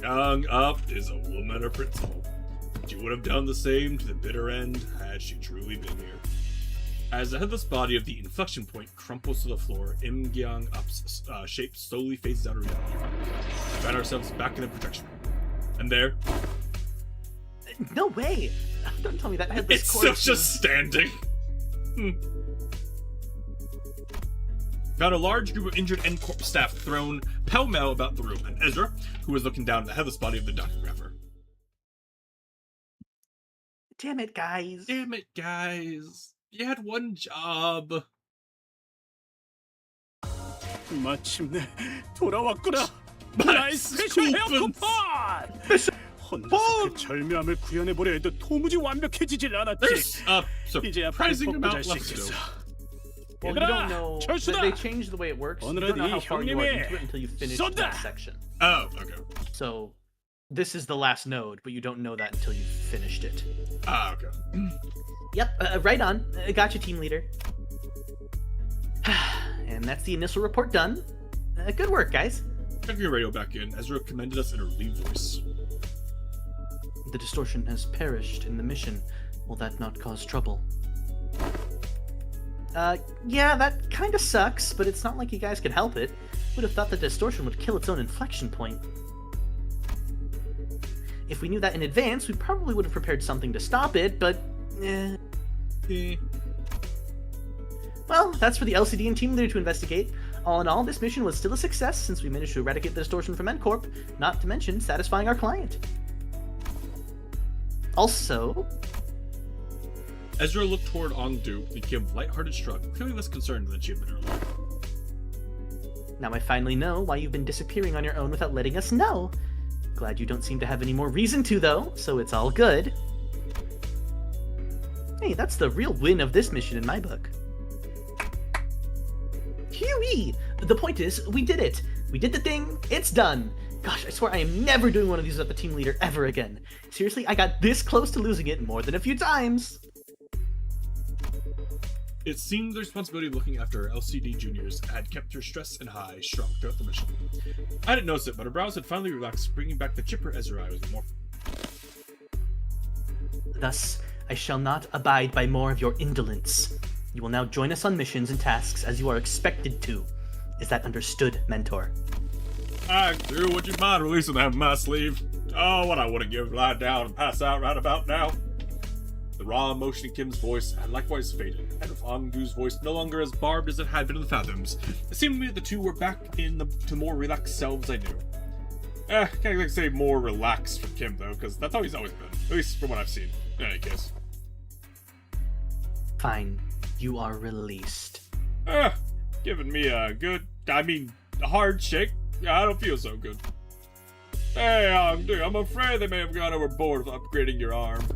Young Up is a woman of principle. She would have done the same to the bitter end had she truly been here. As the headless body of the inflection point crumples to the floor, Im-gyung Up's shape slowly fades out of reality. We find ourselves back in the protection room. And there, No way. Don't tell me that headless it's corpse. still just standing. Found a large group of injured N-Corp staff thrown pell-mell about the room, and Ezra, who was looking down at the headless body of the docugrapher. Damn it, guys. Damn it, guys. You had one job. 마침내 돌아왔구나. 나의 나의 스페셜 스쿠프는- 헤어쿠폰. 혼자서 그 절묘함을 구현해보려 해도 도무지 완벽해지질 않았지. There's 이제야 surprising 발톱 amount 잘 left to 씻겠어. Well, you 얘들아, don't know. 철수다. They changed the way it works. You don't know how far you are into it until you finish 쏜다. that section. Oh, okay. So, this is the last node, but you don't know that until you've finished it. Ah, okay. Yep, right on. Gotcha, team leader. And that's the initial report done. Good work, guys. Checking your radio back in, Ezra commended us in a relieved voice. The distortion has perished in the mission. Will that not cause trouble? Yeah, that kinda sucks, but it's not like you guys could help it. Would have thought the distortion would kill its own inflection point. If we knew that in advance, we probably would have prepared something to stop it, but... Well, that's for the LCD and team leader to investigate. All in all, this mission was still a success since we managed to eradicate the distortion from N-Corp, not to mention satisfying our client. Also... Ezra looked toward Ongdu and gave a lighthearted shrug, clearly less concerned than she had been earlier. Now I finally know why you've been disappearing on your own without letting us know. Glad you don't seem to have any more reason to, though, so it's all good. Hey, that's the real win of this mission in my book. Huey! The point is, we did it. We did the thing. It's done. Gosh, I swear I am never doing one of these without the team leader ever again. Seriously, I got this close to losing it more than a few times. It seemed the responsibility of looking after her LCD juniors had kept her stress and high strung throughout the mission. I didn't notice it, but her brows had finally relaxed, bringing back the chipper Ezra I was more. Thus, I shall not abide by more of your indolence. You will now join us on missions and tasks as you are expected to. Is that understood, Mentor? I do. Would you mind releasing that from my sleeve? Oh, what I would have given to lie down and pass out right about now. The raw emotion in Kim's voice had likewise faded, and with Ongdu's voice no longer as barbed as it had been in the Fathoms, it seemed to me that the two were back to more relaxed selves I knew. Can't exactly say more relaxed from Kim, though, because that's how he's always been, at least from what I've seen. In any case. Fine. You are released. Giving me a hard shake. I don't feel so good. Hey, Ongdu, I'm afraid they may have gone overboard with upgrading your arm.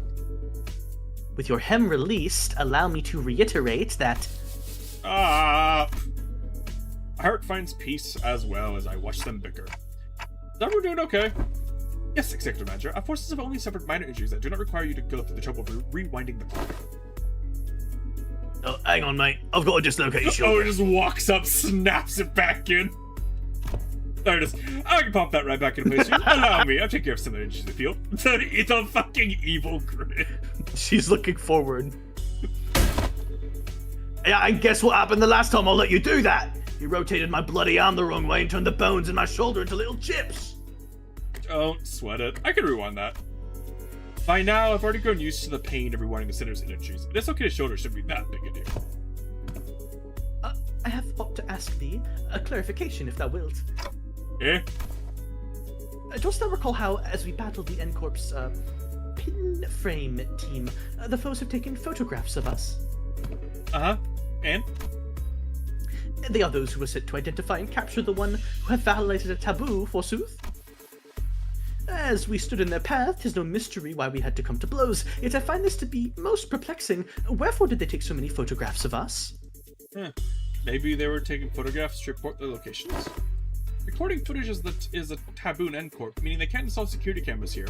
With your hem released, allow me to reiterate that... My heart finds peace as well as I watch them bicker. Is everyone doing okay? Yes, Executive Manager. Our forces have only suffered minor injuries that do not require you to go through the trouble of rewinding the clock. Oh, hang on, mate. I've got a dislocation. Oh, it just walks up, snaps it back in. There it is. I can pop that right back into place. Allow me. I'll take care of some of the injuries in the field. It's a fucking evil grin. She's looking forward. Yeah, I guess what happened the last time I let you do that? You rotated my bloody arm the wrong way and turned the bones in my shoulder into little chips. Don't sweat it. I can rewind that. By now, I've already grown used to the pain of rewinding the center's energies. Dislocated shoulder shouldn't be that big a deal. I have ought to ask thee a clarification, if thou wilt. Eh? Dost thou recall how, as we battled the N-Corp's, pin frame team, the foes have taken photographs of us? Uh-huh. And? They are those who were sent to identify and capture the one who have violated a taboo, forsooth. As we stood in their path, 'tis no mystery why we had to come to blows, yet I find this to be most perplexing. Wherefore did they take so many photographs of us? Maybe they were taking photographs to report their locations? Recording footage is a taboo in N-Corp, meaning they can't install security cameras here.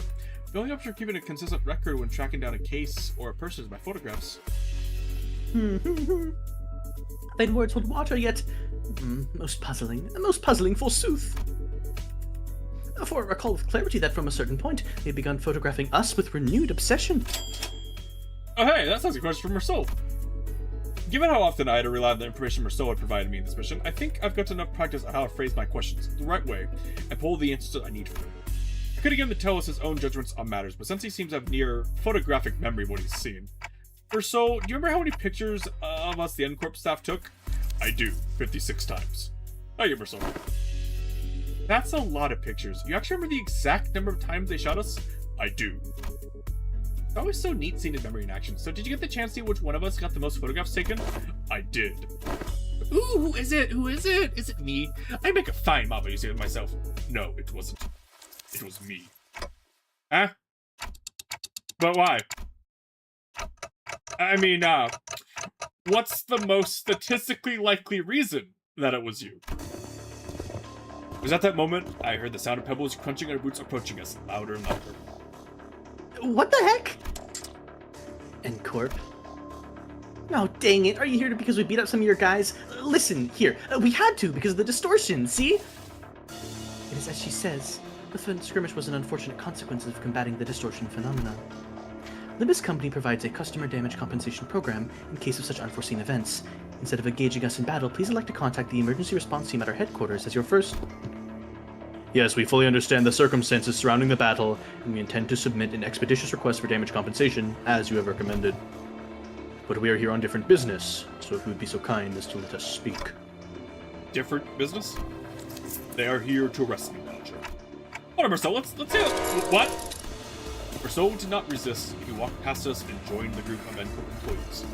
The only option for keeping a consistent record when tracking down a case or a person is by photographs. Thine words hold water, yet Most puzzling forsooth. For I recall with clarity that from a certain point, they had begun photographing us with renewed obsession. Oh hey, that sounds like a question from Marceau. Given how often I had to rely on the information Marceau had provided me in this mission, I think I've got enough practice on how to phrase my questions the right way and pull the answers that I need from him. I could have given the tell us his own judgments on matters, but since he seems to have near photographic memory of what he's seen. Marceau, do you remember how many pictures of us the N-Corp staff took? I do, 56 times. Thank you, Marceau. That's a lot of pictures. You actually remember the exact number of times they shot us? I do. It's always so neat seeing his memory in action. So did you get the chance to see which one of us got the most photographs taken? I did. Ooh, who is it? Who is it? Is it me? I make a fine mob using it myself. No, it wasn't. It was me. Huh? But why? I mean, what's the most statistically likely reason that it was you? It was at that moment I heard the sound of pebbles crunching on our boots approaching us, louder and louder. What the heck? N-Corp. No, dang it. Are you here because we beat up some of your guys? Listen, here. We had to because of the distortion, see? It is as she says. The skirmish was an unfortunate consequence of combating the distortion phenomenon. Libus Company provides a customer damage compensation program in case of such unforeseen events. Instead of engaging us in battle, please elect to contact the emergency response team at our headquarters as your first... Yes, we fully understand the circumstances surrounding the battle, and we intend to submit an expeditious request for damage compensation, as you have recommended. But we are here on different business, so if you would be so kind as to let us speak. Different business? They are here to arrest me, manager. Whatever, so let's hear it. What? Marceau did not resist. He walked past us and joined the group of N-Corp employees.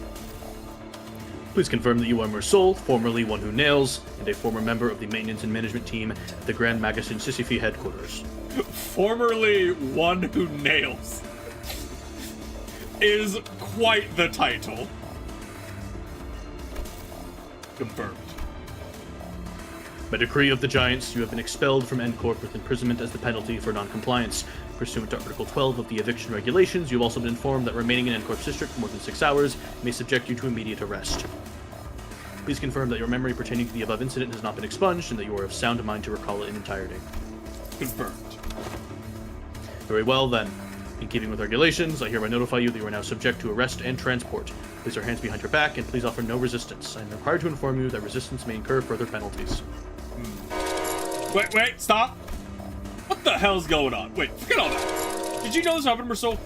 Please confirm that you are Marceau, formerly One Who Nails, and a former member of the maintenance and management team at the Grand Magasin Sisyphe headquarters. Formerly One Who Nails is quite the title. Confirmed. By decree of the Giants, you have been expelled from N-Corp with imprisonment as the penalty for non-compliance. Pursuant to Article 12 of the Eviction Regulations, you have also been informed that remaining in N-Corp's district for more than 6 hours may subject you to immediate arrest. Please confirm that your memory pertaining to the above incident has not been expunged and that you are of sound mind to recall it in entirety. Confirmed. Very well, then. In keeping with regulations, I hereby notify you that you are now subject to arrest and transport. Place your hands behind your back and please offer no resistance. I am required to inform you that resistance may incur further penalties. Wait, stop! What the hell's going on? Wait, forget all that. Did you know this happened, Marceau?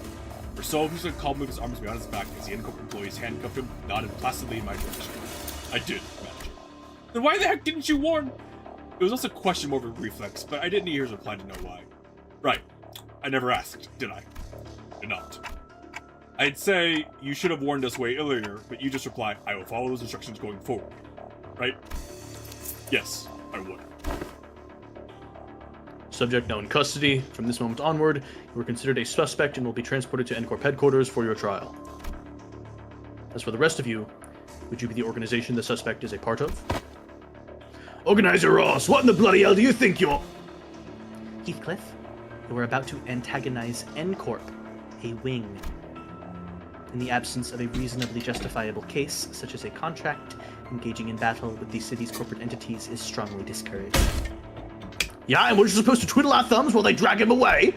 Marceau, who's gonna move his arms behind his back as the N-Corp employees handcuffed him, nodded placidly in my direction. I did, manager. Then why the heck didn't you warn? It was also a question more of a reflex, but I didn't hear his reply to know why. Right. I never asked, did I? Did not. I'd say you should have warned us way earlier, but you just reply, I will follow those instructions going forward. Right? Yes, I would. Subject now in custody. From this moment onward, you are considered a suspect and will be transported to N-Corp headquarters for your trial. As for the rest of you, would you be the organization the suspect is a part of? Organizer Ross, what in the bloody hell do you think you're... Heathcliff, you are about to antagonize N-Corp, a wing. In the absence of a reasonably justifiable case, such as a contract, engaging in battle with the city's corporate entities is strongly discouraged. Yeah, and we're just supposed to twiddle our thumbs while they drag him away?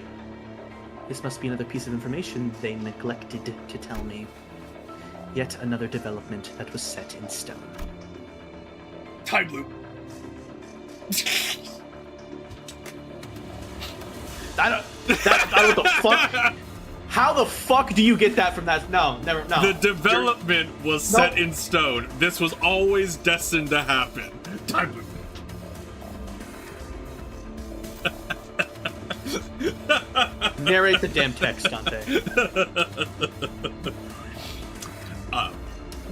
This must be another piece of information they neglected to tell me. Yet another development that was set in stone. Time loop. I don't what the fuck? How the fuck do you get that from that? No. The development was set in stone. This was always destined to happen. Time loop. Narrate the damn text, Dante.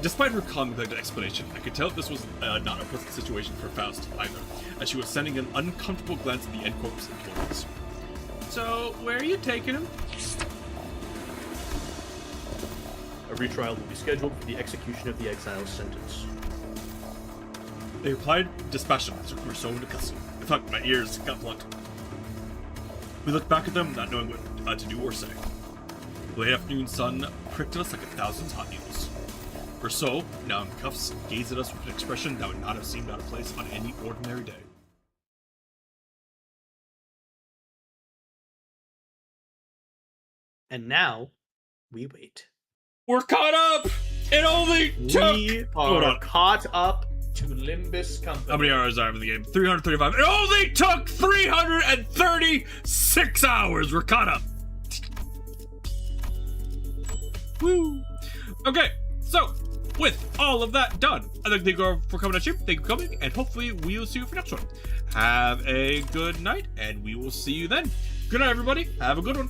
Despite her convoluted explanation, I could tell this was not a pleasant situation for Faust either, as she was sending an uncomfortable glance at the N-Corp's employees. So, where are you taking him? A retrial will be scheduled for the execution of the exile's sentence. They replied dispassionately, took Marceau into custody. In fact, my ears got blunt. We looked back at them, not knowing what to do or say. The late afternoon sun pricked us like 1,000 hot needles. Rousseau, now in cuffs, gazed at us with an expression that would not have seemed out of place on any ordinary day. And now, we wait. We're caught up! It only took... We Hold are on. caught up to Limbus Company. How many hours are in the game? 335. It only took 336 hours! We're caught up! Woo! Okay, so, with all of that done, I'd like to thank you for coming on stream. Thank you for coming, and hopefully we will see you for next one. Have a good night, and we will see you then. Good night, everybody. Have a good one.